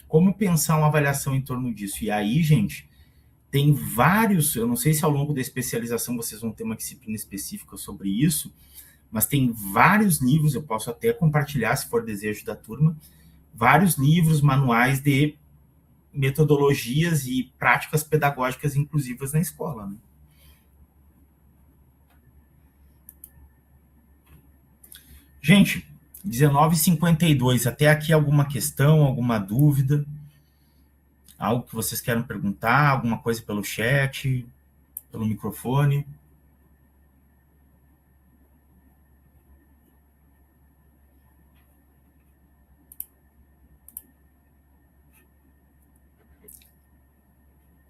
Como pensar uma avaliação em torno disso? E aí, gente, tem vários, eu não sei se ao longo da especialização vocês vão ter uma disciplina específica sobre isso, mas tem vários livros, eu posso até compartilhar, se for desejo da turma, vários livros, manuais de metodologias e práticas pedagógicas inclusivas na escola, né? Gente, 19h52, até aqui alguma questão, alguma dúvida? Algo que vocês querem perguntar? Alguma coisa pelo chat, pelo microfone?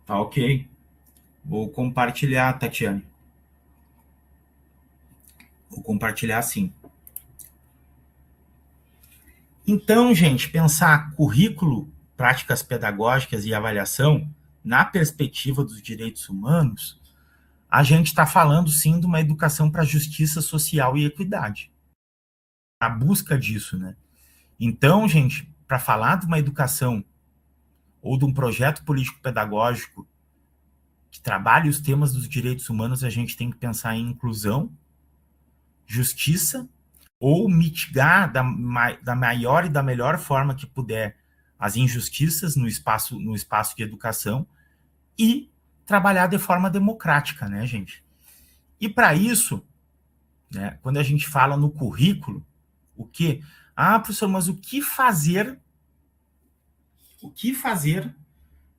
Tá ok. Vou compartilhar, Tatiane. Vou compartilhar sim. Então, gente, pensar currículo, práticas pedagógicas e avaliação na perspectiva dos direitos humanos, a gente está falando sim de uma educação para justiça social e equidade. A busca disso, né? Então, gente, para falar de uma educação ou de um projeto político-pedagógico que trabalhe os temas dos direitos humanos, a gente tem que pensar em inclusão, justiça, ou mitigar da maior e da melhor forma que puder as injustiças no espaço de educação e trabalhar de forma democrática, né, gente? E para isso, né, quando a gente fala no currículo, o que? Ah, professor, mas o que fazer? O que fazer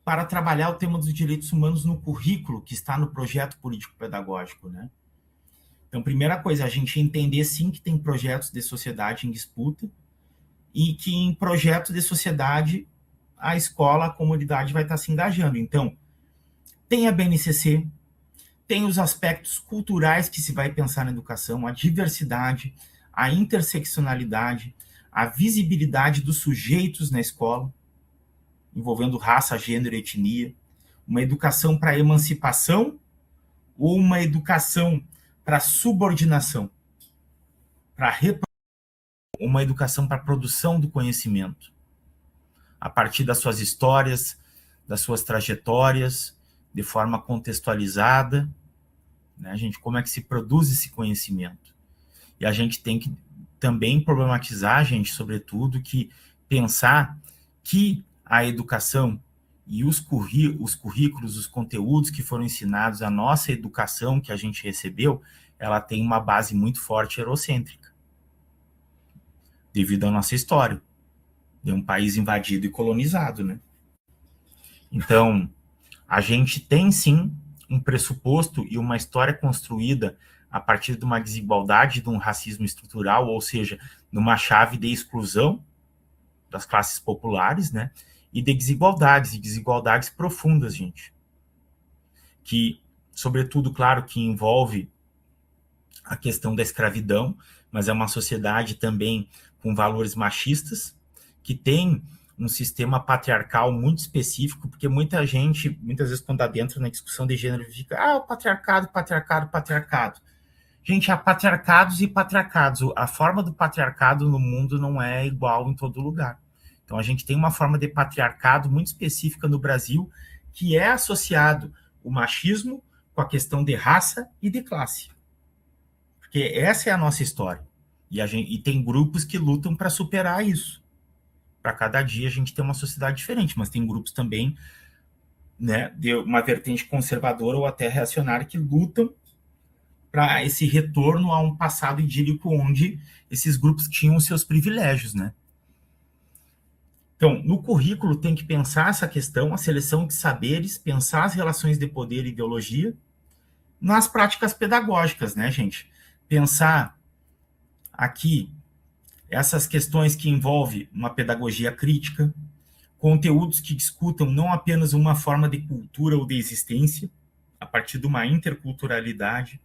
para trabalhar o tema dos direitos humanos no currículo que está no projeto político-pedagógico, né? Então, primeira coisa, a gente entender sim que tem projetos de sociedade em disputa e que em projetos de sociedade a escola, a comunidade vai estar se engajando. Então, tem a BNCC, tem os aspectos culturais que se vai pensar na educação, a diversidade, a interseccionalidade, a visibilidade dos sujeitos na escola, envolvendo raça, gênero e etnia, uma educação para emancipação ou uma educação para subordinação, para uma educação para produção do conhecimento, a partir das suas histórias, das suas trajetórias, de forma contextualizada, né, gente? Como é que se produz esse conhecimento? E a gente tem que também problematizar, gente, sobretudo, que pensar que a educação e os currículos, os conteúdos que foram ensinados, a nossa educação que a gente recebeu, ela tem uma base muito forte eurocêntrica, devido à nossa história, de um país invadido e colonizado, né? Então, a gente tem sim um pressuposto e uma história construída a partir de uma desigualdade, de um racismo estrutural, ou seja, numa chave de exclusão das classes populares, né? E de desigualdades profundas, gente. Que, sobretudo, claro, que envolve a questão da escravidão, mas é uma sociedade também com valores machistas, que tem um sistema patriarcal muito específico, porque muita gente, muitas vezes, quando adentra na discussão de gênero, fica, o patriarcado, patriarcado, patriarcado. Gente, há patriarcados e patriarcados. A forma do patriarcado no mundo não é igual em todo lugar. Então, a gente tem uma forma de patriarcado muito específica no Brasil, que é associado o machismo com a questão de raça e de classe. Porque essa é a nossa história. E tem grupos que lutam para superar isso. Para cada dia a gente tem uma sociedade diferente, mas tem grupos também, né, de uma vertente conservadora ou até reacionária que lutam para esse retorno a um passado idílico onde esses grupos tinham seus privilégios, né? Então, no currículo tem que pensar essa questão, a seleção de saberes, pensar as relações de poder e ideologia, nas práticas pedagógicas, né, gente? Pensar aqui essas questões que envolvem uma pedagogia crítica, conteúdos que discutam não apenas uma forma de cultura ou de existência, a partir de uma interculturalidade,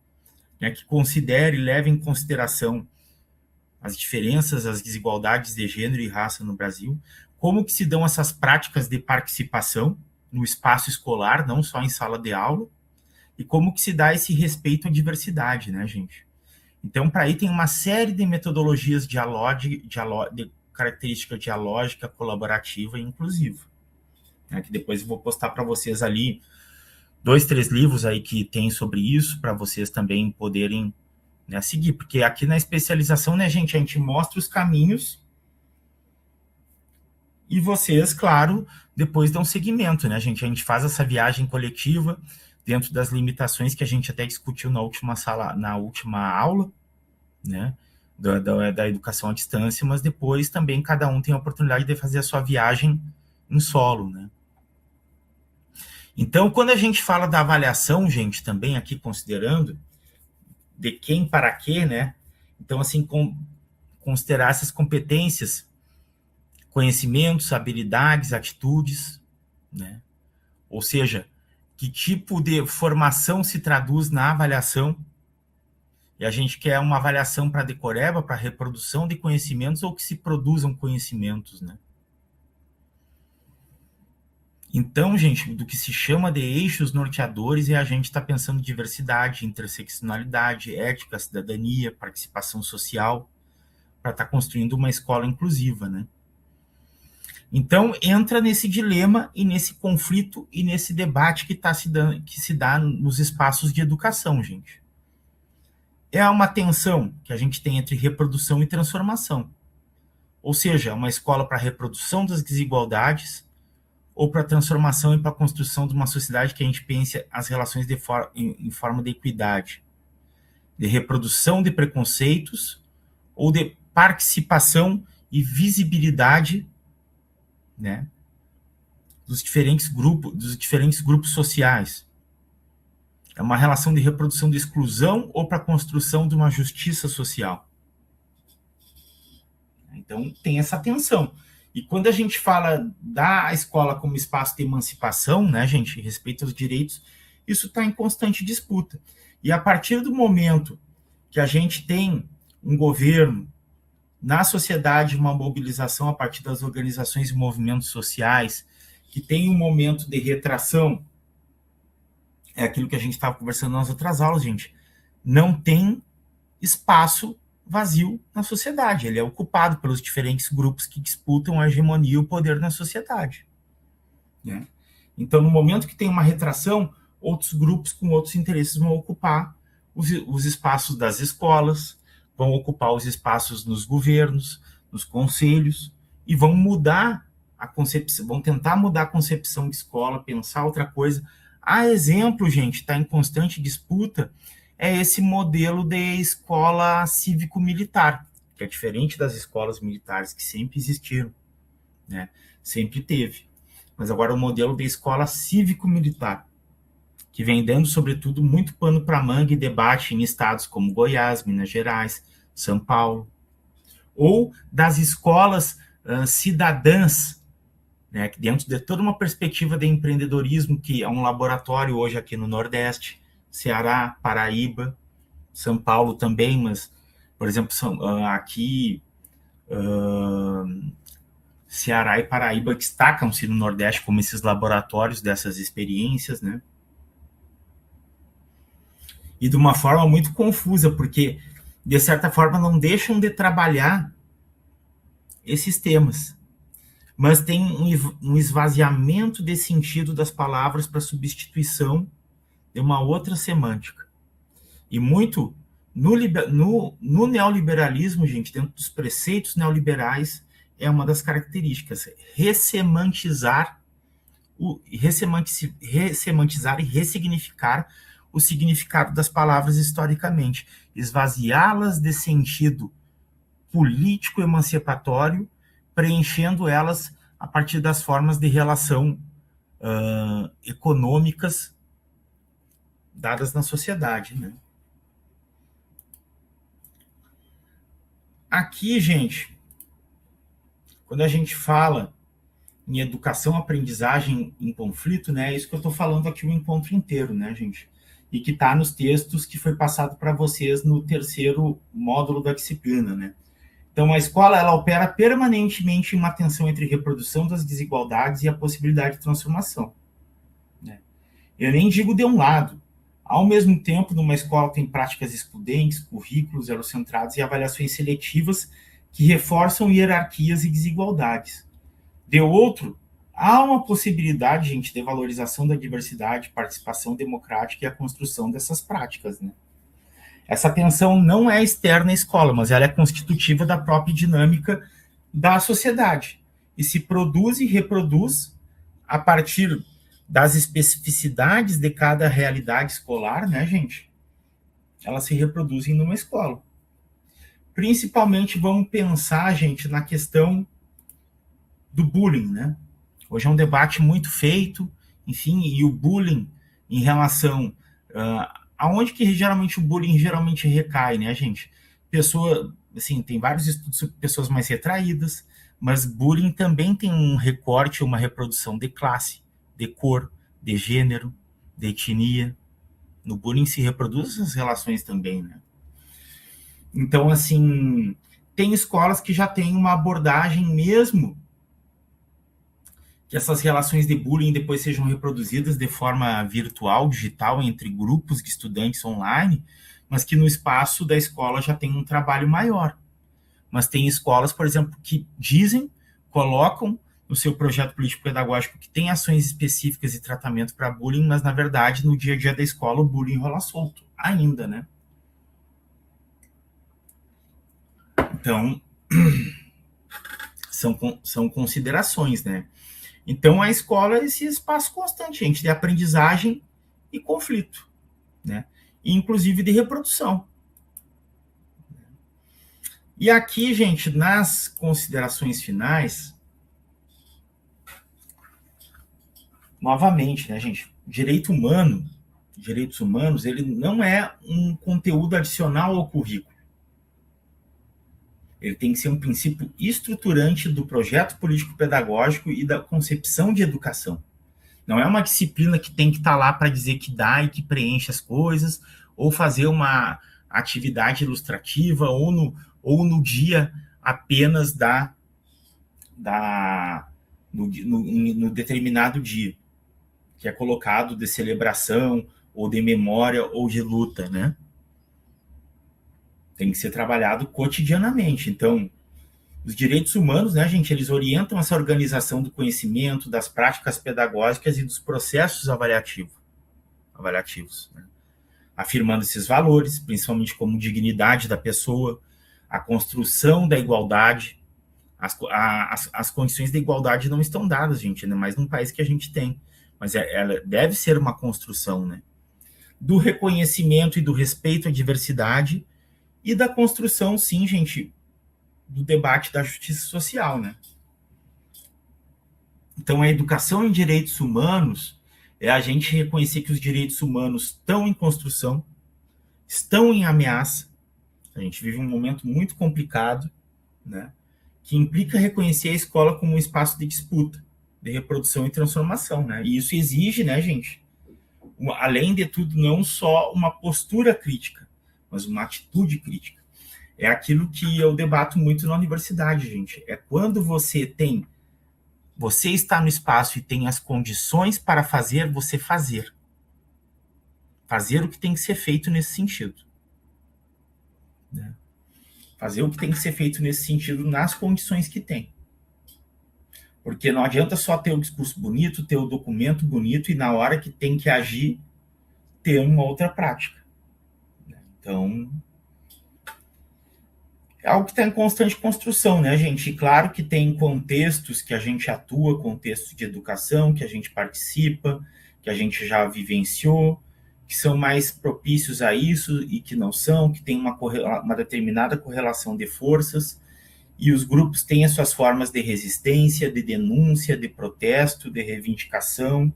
né, que considere e leve em consideração as diferenças, as desigualdades de gênero e raça no Brasil, como que se dão essas práticas de participação no espaço escolar, não só em sala de aula, e como que se dá esse respeito à diversidade, né, gente? Então, para aí tem uma série de metodologias de característica dialógica, colaborativa e inclusiva, né, que depois eu vou postar para vocês ali 2, 3 livros aí que tem sobre isso, para vocês também poderem, né, seguir, porque aqui na especialização, né, gente, a gente mostra os caminhos e vocês, claro, depois dão seguimento, né, gente? A gente faz essa viagem coletiva dentro das limitações que a gente até discutiu na última aula, né, da educação à distância, mas depois também cada um tem a oportunidade de fazer a sua viagem em solo, né? Então, quando a gente fala da avaliação, gente, também aqui considerando de quem para quê, né? Então, assim, considerar essas competências, conhecimentos, habilidades, atitudes, né? Ou seja, que tipo de formação se traduz na avaliação? E a gente quer uma avaliação para decoreba, para reprodução de conhecimentos ou que se produzam conhecimentos, né? Então, gente, do que se chama de eixos norteadores é a gente estar pensando diversidade, interseccionalidade, ética, cidadania, participação social, para estar construindo uma escola inclusiva, né? Então, entra nesse dilema e nesse conflito e nesse debate que se dá nos espaços de educação, gente. É uma tensão que a gente tem entre reprodução e transformação. Ou seja, uma escola para reprodução das desigualdades ou para transformação e para a construção de uma sociedade que a gente pense as relações em forma de equidade, de reprodução de preconceitos ou de participação e visibilidade, né, dos diferentes grupos sociais. É uma relação de reprodução de exclusão ou para a construção de uma justiça social. Então, tem essa tensão. E quando a gente fala da escola como espaço de emancipação, né, gente, respeito aos direitos, isso está em constante disputa. E a partir do momento que a gente tem um governo, na sociedade, uma mobilização a partir das organizações e movimentos sociais, que tem um momento de retração, é aquilo que a gente estava conversando nas outras aulas, gente, não tem espaço vazio na sociedade, ele é ocupado pelos diferentes grupos que disputam a hegemonia e o poder na sociedade, né? Então, no momento que tem uma retração, outros grupos com outros interesses vão ocupar os espaços das escolas, vão ocupar os espaços nos governos, nos conselhos, e vão mudar a concepção, vão tentar mudar a concepção de escola, pensar outra coisa. A exemplo, gente, está em constante disputa, é esse modelo de escola cívico-militar, que é diferente das escolas militares que sempre existiram, né? Sempre teve. Mas agora o modelo de escola cívico-militar, que vem dando, sobretudo, muito pano para manga e debate em estados como Goiás, Minas Gerais, São Paulo, ou das escolas cidadãs, né, que dentro de toda uma perspectiva de empreendedorismo, que é um laboratório hoje aqui no Nordeste, Ceará, Paraíba, São Paulo também, mas, por exemplo, aqui Ceará e Paraíba destacam-se no Nordeste como esses laboratórios dessas experiências, né? E de uma forma muito confusa, porque, de certa forma, não deixam de trabalhar esses temas. mas tem um esvaziamento de sentido das palavras para substituição de uma outra semântica. E muito no neoliberalismo, gente, dentro dos preceitos neoliberais, é uma das características, ressemantizar e ressignificar o significado das palavras historicamente, esvaziá-las de sentido político emancipatório, preenchendo elas a partir das formas de relação econômicas dadas na sociedade, né? Aqui, gente, quando a gente fala em educação, aprendizagem em conflito, né, é isso que eu estou falando aqui o encontro inteiro, né, gente? E que está nos textos que foi passado para vocês no terceiro módulo da disciplina, né? Então, a escola, ela opera permanentemente em uma tensão entre reprodução das desigualdades e a possibilidade de transformação, né? Eu nem digo de um lado. Ao mesmo tempo, numa escola tem práticas excludentes, currículos eurocentrados e avaliações seletivas que reforçam hierarquias e desigualdades. De outro, há uma possibilidade, gente, de valorização da diversidade, participação democrática e a construção dessas práticas, né? Essa tensão não é externa à escola, mas ela é constitutiva da própria dinâmica da sociedade e se produz e reproduz a partir das especificidades de cada realidade escolar, né, gente? Elas se reproduzem numa escola. Principalmente vamos pensar, gente, na questão do bullying, né? Hoje é um debate muito feito, enfim, e o bullying em relação aonde que geralmente o bullying geralmente recai, né, gente? Pessoa, assim, tem vários estudos sobre pessoas mais retraídas, mas bullying também tem um recorte, uma reprodução de classe, de cor, de gênero, de etnia. No bullying se reproduz essas relações também, né? Então, assim, tem escolas que já têm uma abordagem mesmo que essas relações de bullying depois sejam reproduzidas de forma virtual, digital, entre grupos de estudantes online, mas que no espaço da escola já tem um trabalho maior. Mas tem escolas, por exemplo, que dizem, colocam no seu projeto político-pedagógico que tem ações específicas e tratamento para bullying, mas, na verdade, no dia a dia da escola, o bullying rola solto, ainda, né? Então, são considerações, né? Então, a escola é esse espaço constante, gente, de aprendizagem e conflito, né? E, inclusive, de reprodução. E aqui, gente, nas considerações finais, novamente, né, gente, direitos humanos, ele não é um conteúdo adicional ao currículo. Ele tem que ser um princípio estruturante do projeto político-pedagógico e da concepção de educação. Não é uma disciplina que tem que estar lá para dizer que dá e que preenche as coisas, ou fazer uma atividade ilustrativa, ou no dia apenas no determinado dia, que é colocado de celebração, ou de memória, ou de luta, né? Tem que ser trabalhado cotidianamente. Então, os direitos humanos, né, gente, eles orientam essa organização do conhecimento, das práticas pedagógicas e dos processos avaliativos, né? Afirmando esses valores, principalmente como dignidade da pessoa, a construção da igualdade. As condições da igualdade não estão dadas, gente, ainda mais num país que a gente tem, mas ela deve ser uma construção, né? Do reconhecimento e do respeito à diversidade e da construção, sim, gente, do debate da justiça social, né? Então, a educação em direitos humanos é a gente reconhecer que os direitos humanos estão em construção, estão em ameaça. A gente vive um momento muito complicado, né? Que implica reconhecer a escola como um espaço de disputa, de reprodução e transformação, né? E isso exige, né, gente, além de tudo, não só uma postura crítica, mas uma atitude crítica. É aquilo que eu debato muito na universidade, gente. É quando você está no espaço e tem as condições para fazer, você fazer. Fazer o que tem que ser feito nesse sentido, né? Fazer o que tem que ser feito nesse sentido nas condições que tem. Porque não adianta só ter o discurso bonito, ter o documento bonito e na hora que tem que agir, ter uma outra prática. Então, é algo que está em constante construção, né, gente? E claro que tem contextos que a gente atua, contextos de educação, que a gente participa, que a gente já vivenciou, que são mais propícios a isso e que não são, que tem uma determinada correlação de forças, e os grupos têm as suas formas de resistência, de denúncia, de protesto, de reivindicação,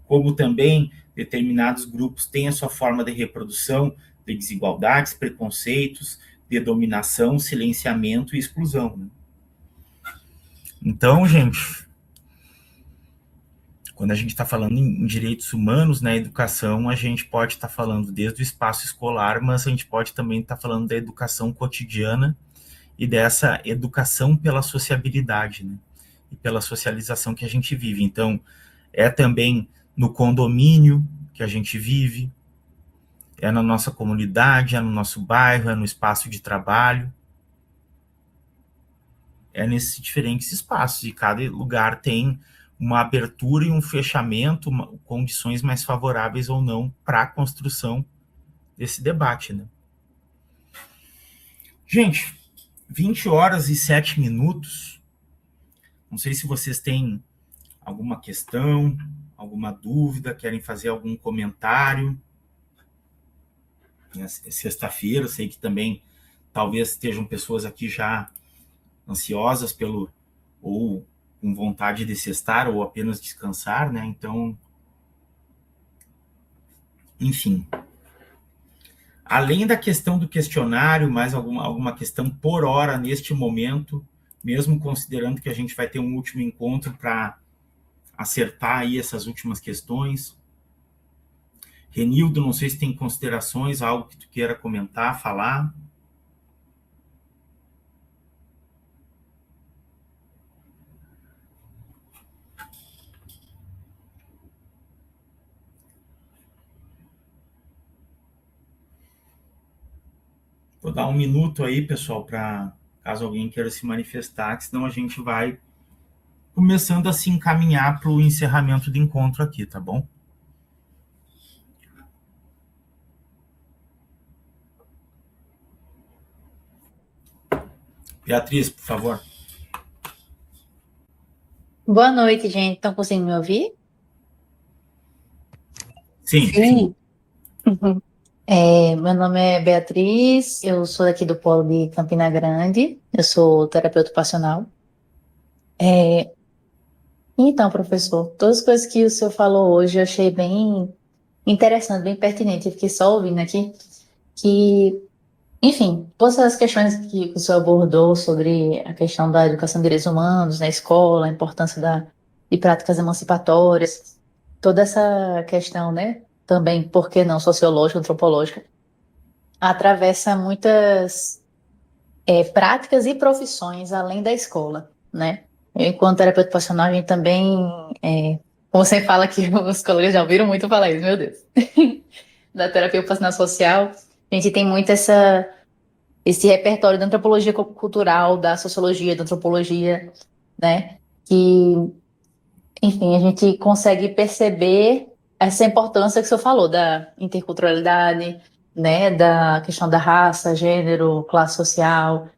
como também determinados grupos têm a sua forma de reprodução de desigualdades, preconceitos, de dominação, silenciamento e exclusão. Né? Então, gente, quando a gente está falando em direitos humanos, na educação, a gente pode estar falando desde o espaço escolar, mas a gente pode também estar falando da educação cotidiana e dessa educação pela sociabilidade, né? E pela socialização que a gente vive. Então, é também no condomínio que a gente vive, é na nossa comunidade, é no nosso bairro, é no espaço de trabalho, é nesses diferentes espaços, e cada lugar tem uma abertura e um fechamento, condições mais favoráveis ou não para a construção desse debate, né? Gente, 20 horas e 7 minutos. Não sei se vocês têm alguma questão, alguma dúvida, querem fazer algum comentário. É sexta-feira, eu sei que também talvez estejam pessoas aqui já ansiosas pelo, ou com vontade de sextar, ou apenas descansar, né? Então, enfim. Além da questão do questionário, mais alguma questão por hora neste momento, mesmo considerando que a gente vai ter um último encontro para acertar aí essas últimas questões. Renildo, não sei se tem considerações, algo que tu queira comentar, falar. Vou dar um minuto aí, pessoal, para caso alguém queira se manifestar, que senão a gente vai começando a se encaminhar para o encerramento do encontro aqui, tá bom? Beatriz, por favor. Boa noite, gente. Estão conseguindo me ouvir? Sim. Sim. Uhum. Meu nome é Beatriz, eu sou daqui do Polo de Campina Grande, eu sou terapeuta ocupacional. Então, professor, todas as coisas que o senhor falou hoje eu achei bem interessante, bem pertinente. Eu fiquei só ouvindo aqui que, enfim, todas as questões que o senhor abordou sobre a questão da educação de direitos humanos na escola, a importância de práticas emancipatórias, toda essa questão, né, também, por que não, sociológica, antropológica, atravessa muitas práticas e profissões além da escola, né? Eu, enquanto terapeuta ocupacional, a gente também, como você fala que os colegas já ouviram muito falar isso, meu Deus, da terapia ocupacional social, a gente tem muito esse repertório da antropologia cultural, da sociologia, da antropologia, né? Que, enfim, a gente consegue perceber essa importância que o senhor falou da interculturalidade, né? Da questão da raça, gênero, classe social,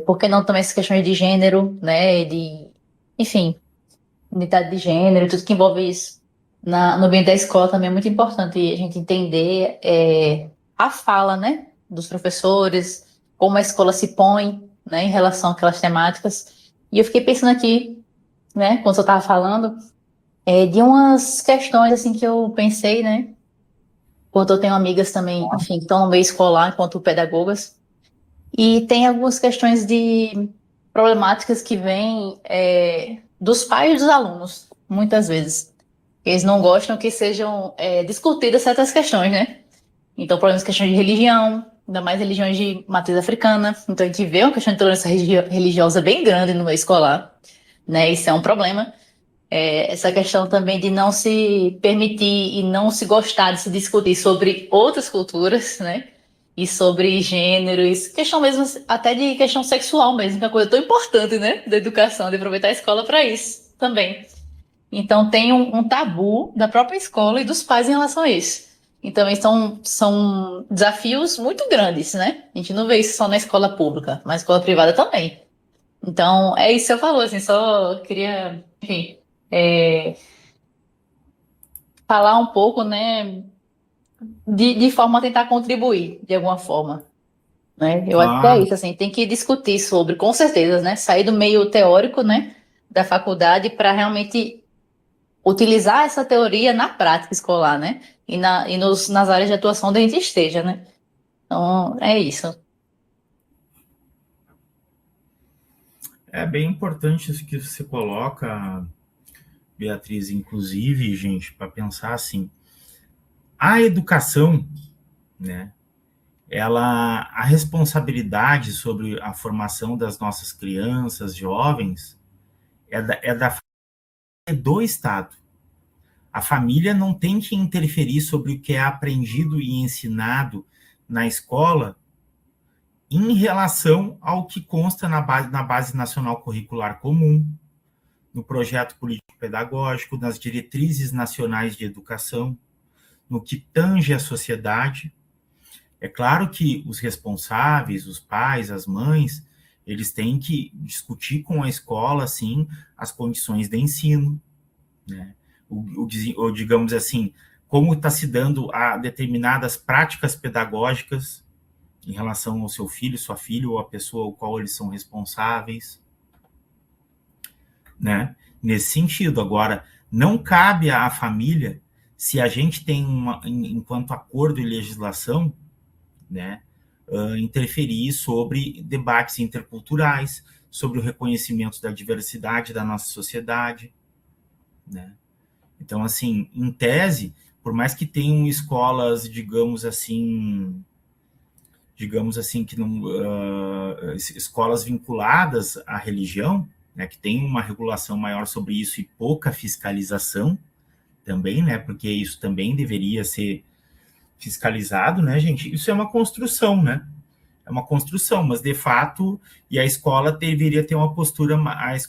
por que não também essas questões de gênero, né? Enfim, unidade de gênero, tudo que envolve isso. No ambiente da escola também é muito importante a gente entender a fala, né, dos professores, como a escola se põe, né, em relação àquelas temáticas. E eu fiquei pensando aqui, né, quando eu estava falando, de umas questões assim que eu pensei, né, quando eu tenho amigas também, enfim, que estão no meio escolar enquanto pedagogas, e tem algumas questões de problemáticas que vêm dos pais dos alunos, muitas vezes. Eles não gostam que sejam discutidas certas questões, né? Então, problemas, questões de religião, ainda mais religiões de matriz africana. Então, a gente vê uma questão de intolerância religiosa bem grande no meio escolar, né? Isso é um problema. Essa questão também de não se permitir e não se gostar de se discutir sobre outras culturas, né? e sobre gêneros, questão mesmo, até de questão sexual mesmo, que é uma coisa tão importante, né, da educação, de aproveitar a escola para isso também. Então tem um tabu da própria escola e dos pais em relação a isso. Então, são desafios muito grandes, né? A gente não vê isso só na escola pública, mas na escola privada também. Então, é isso que você falou, assim, só queria, enfim, é, falar um pouco, né, de forma a tentar contribuir, de alguma forma, né? Eu acho que é Claro, isso, assim, tem que discutir sobre, com certeza, né? Sair do meio teórico, né, da faculdade para realmente utilizar essa teoria na prática escolar, né? Nas áreas de atuação onde a gente esteja, né? Então, é isso. é bem importante isso que você coloca, Beatriz, inclusive, gente, para pensar assim, a educação, né, a responsabilidade sobre a formação das nossas crianças, jovens, do Estado. A família não tem que interferir sobre o que é aprendido e ensinado na escola em relação ao que consta na base nacional curricular comum, no projeto político-pedagógico, nas diretrizes nacionais de educação, no que tange a sociedade. É claro que os responsáveis, os pais, as mães, eles têm que discutir com a escola, assim, as condições de ensino, né? Ou digamos assim, como está se dando a determinadas práticas pedagógicas em relação ao seu filho, sua filha, ou a pessoa ao qual eles são responsáveis, né? Nesse sentido. Agora, não cabe à família, se a gente tem enquanto acordo e legislação, né, interferir sobre debates interculturais, sobre o reconhecimento da diversidade da nossa sociedade, né? Então, assim, em tese, por mais que tenham escolas, digamos assim, que não, escolas vinculadas à religião, né, que tem uma regulação maior sobre isso e pouca fiscalização também, né, porque isso também deveria ser fiscalizado, né, gente? Isso é uma construção, né? É uma construção, mas de fato, e a escola deveria ter uma postura mais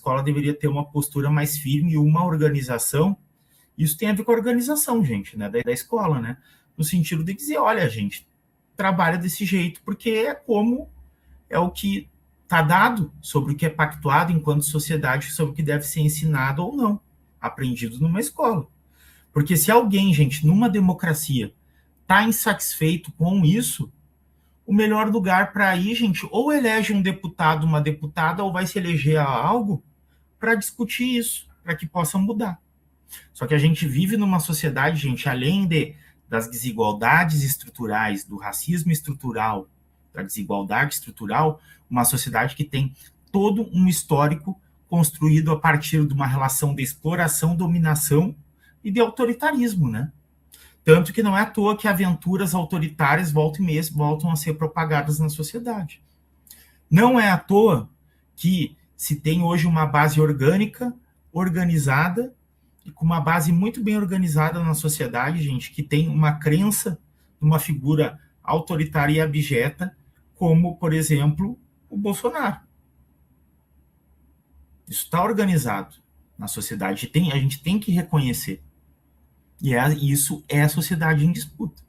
firme e uma organização. Isso tem a ver com a organização, gente, né, da escola, né? No sentido de dizer, olha, gente, trabalha desse jeito, porque é o que está dado sobre o que é pactuado enquanto sociedade, sobre o que deve ser ensinado ou não, aprendido numa escola. Porque se alguém, gente, numa democracia, está insatisfeito com isso, o melhor lugar para ir, gente, ou elege um deputado, uma deputada, ou vai se eleger a algo para discutir isso, para que possa mudar. Só que a gente vive numa sociedade, gente, das desigualdades estruturais, do racismo estrutural, da desigualdade estrutural, uma sociedade que tem todo um histórico construído a partir de uma relação de exploração, dominação e de autoritarismo, né? Tanto que não é à toa que aventuras autoritárias voltam a ser propagadas na sociedade. Não é à toa que se tem hoje uma base orgânica, organizada, e com uma base muito bem organizada na sociedade, gente, que tem uma crença numa figura autoritária e abjeta, como, por exemplo, o Bolsonaro. Isso está organizado na sociedade, a gente tem que reconhecer. E isso é a sociedade em disputa.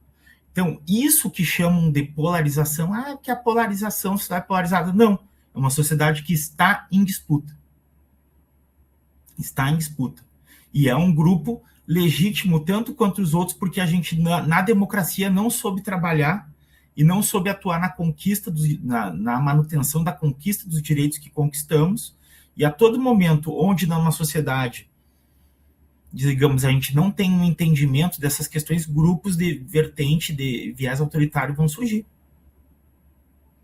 Então, isso que chamam de polarização, que a polarização está polarizada. Não, é uma sociedade que está em disputa. Está em disputa. E é um grupo legítimo tanto quanto os outros, porque a gente, na democracia, não soube trabalhar e não soube atuar na manutenção da conquista dos direitos que conquistamos, e a todo momento, onde numa sociedade, digamos, a gente não tem um entendimento dessas questões, grupos de vertente, de viés autoritário vão surgir.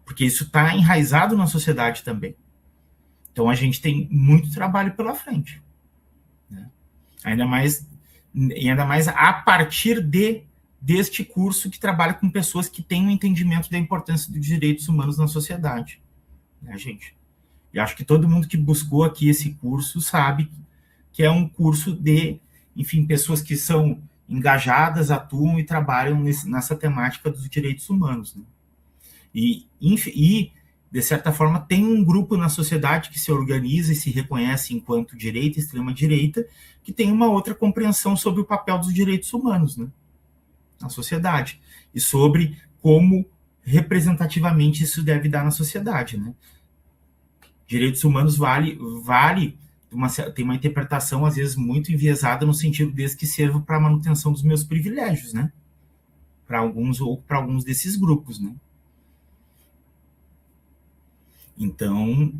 Porque isso está enraizado na sociedade também. Então a gente tem muito trabalho pela frente. Né? Ainda mais a partir deste curso que trabalha com pessoas que têm um entendimento da importância dos direitos humanos na sociedade. Né, gente? E acho que todo mundo que buscou aqui esse curso sabe que é um curso de, enfim, pessoas que são engajadas, atuam e trabalham nessa temática dos direitos humanos. Né? E, de certa forma, tem um grupo na sociedade que se organiza e se reconhece enquanto direita e extrema-direita, que tem uma outra compreensão sobre o papel dos direitos humanos, né, na sociedade, e sobre como representativamente isso deve dar na sociedade, né. Direitos humanos tem uma interpretação, às vezes, muito enviesada no sentido desde que serva para a manutenção dos meus privilégios, né, para alguns desses grupos, né. Então,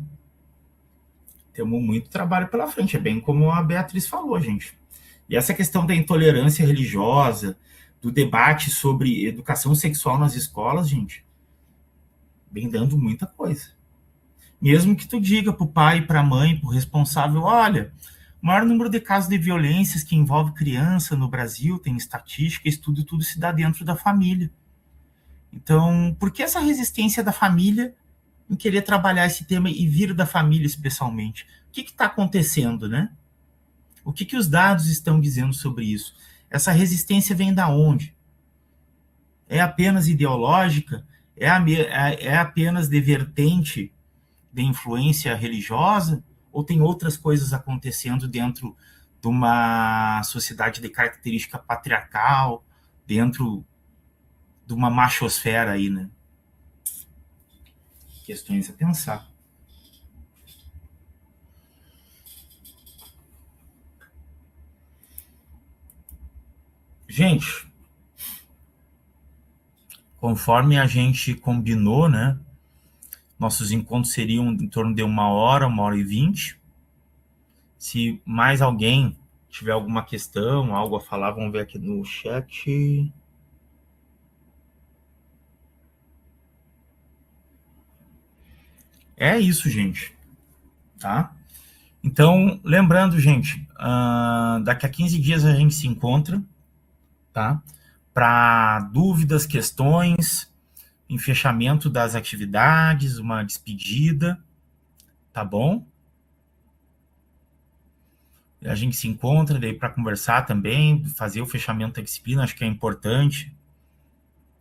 temos muito trabalho pela frente, é bem como a Beatriz falou, gente. E essa questão da intolerância religiosa, do debate sobre educação sexual nas escolas, gente, vem dando muita coisa. Mesmo que tu diga pro pai, pra mãe, pro responsável, olha, o maior número de casos de violências que envolve criança no Brasil, tem estatística, estudo, tudo se dá dentro da família. Então, por que essa resistência da família em querer trabalhar esse tema e vir da família especialmente? O que está acontecendo, né? O que os dados estão dizendo sobre isso? Essa resistência vem da onde? É apenas ideológica? É apenas de vertente de influência religiosa? Ou tem outras coisas acontecendo dentro de uma sociedade de característica patriarcal, dentro de uma machosfera aí, né? Questões a pensar. Gente, conforme a gente combinou, né? Nossos encontros seriam em torno de 1h e 20. Se mais alguém tiver alguma questão, algo a falar, vamos ver aqui no chat. É isso, gente. Tá? Então, lembrando, gente, daqui a 15 dias a gente se encontra, tá? Para dúvidas, questões, em fechamento das atividades, uma despedida, tá bom? A gente se encontra daí para conversar também, fazer o fechamento da disciplina, acho que é importante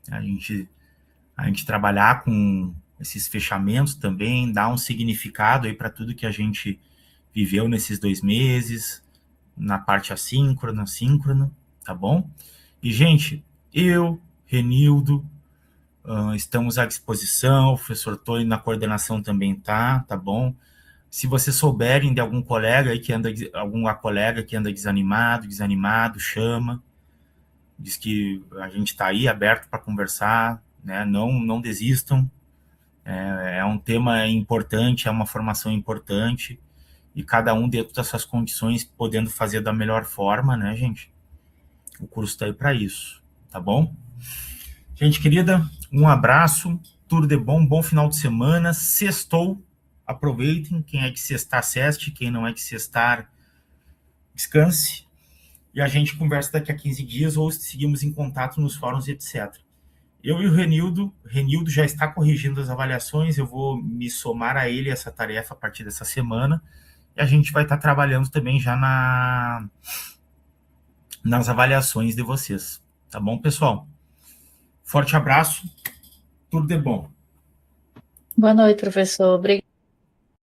a gente trabalhar com esses fechamentos também, dar um significado aí para tudo que a gente viveu nesses 2 meses, na parte assíncrona, síncrona, tá bom? E, gente, eu, Renildo, estamos à disposição, o professor Tony na coordenação também tá bom? Se vocês souberem de algum colega aí alguma colega que anda desanimado, chama, diz que a gente está aí aberto para conversar, né? Não desistam, é um tema importante, é uma formação importante, e cada um dentro das suas condições podendo fazer da melhor forma, né, gente? O curso está aí para isso, tá bom? Gente querida, um abraço, tudo de bom, bom final de semana, sextou, aproveitem, quem é que sextar, sexte, quem não é que sextar, descanse, e a gente conversa daqui a 15 dias ou seguimos em contato nos fóruns, etc. Eu e o Renildo já está corrigindo as avaliações, eu vou me somar a ele essa tarefa a partir dessa semana, e a gente vai estar trabalhando também já nas avaliações de vocês. Tá bom, pessoal? Forte abraço, tudo de bom. Boa noite, professor. Obrigada.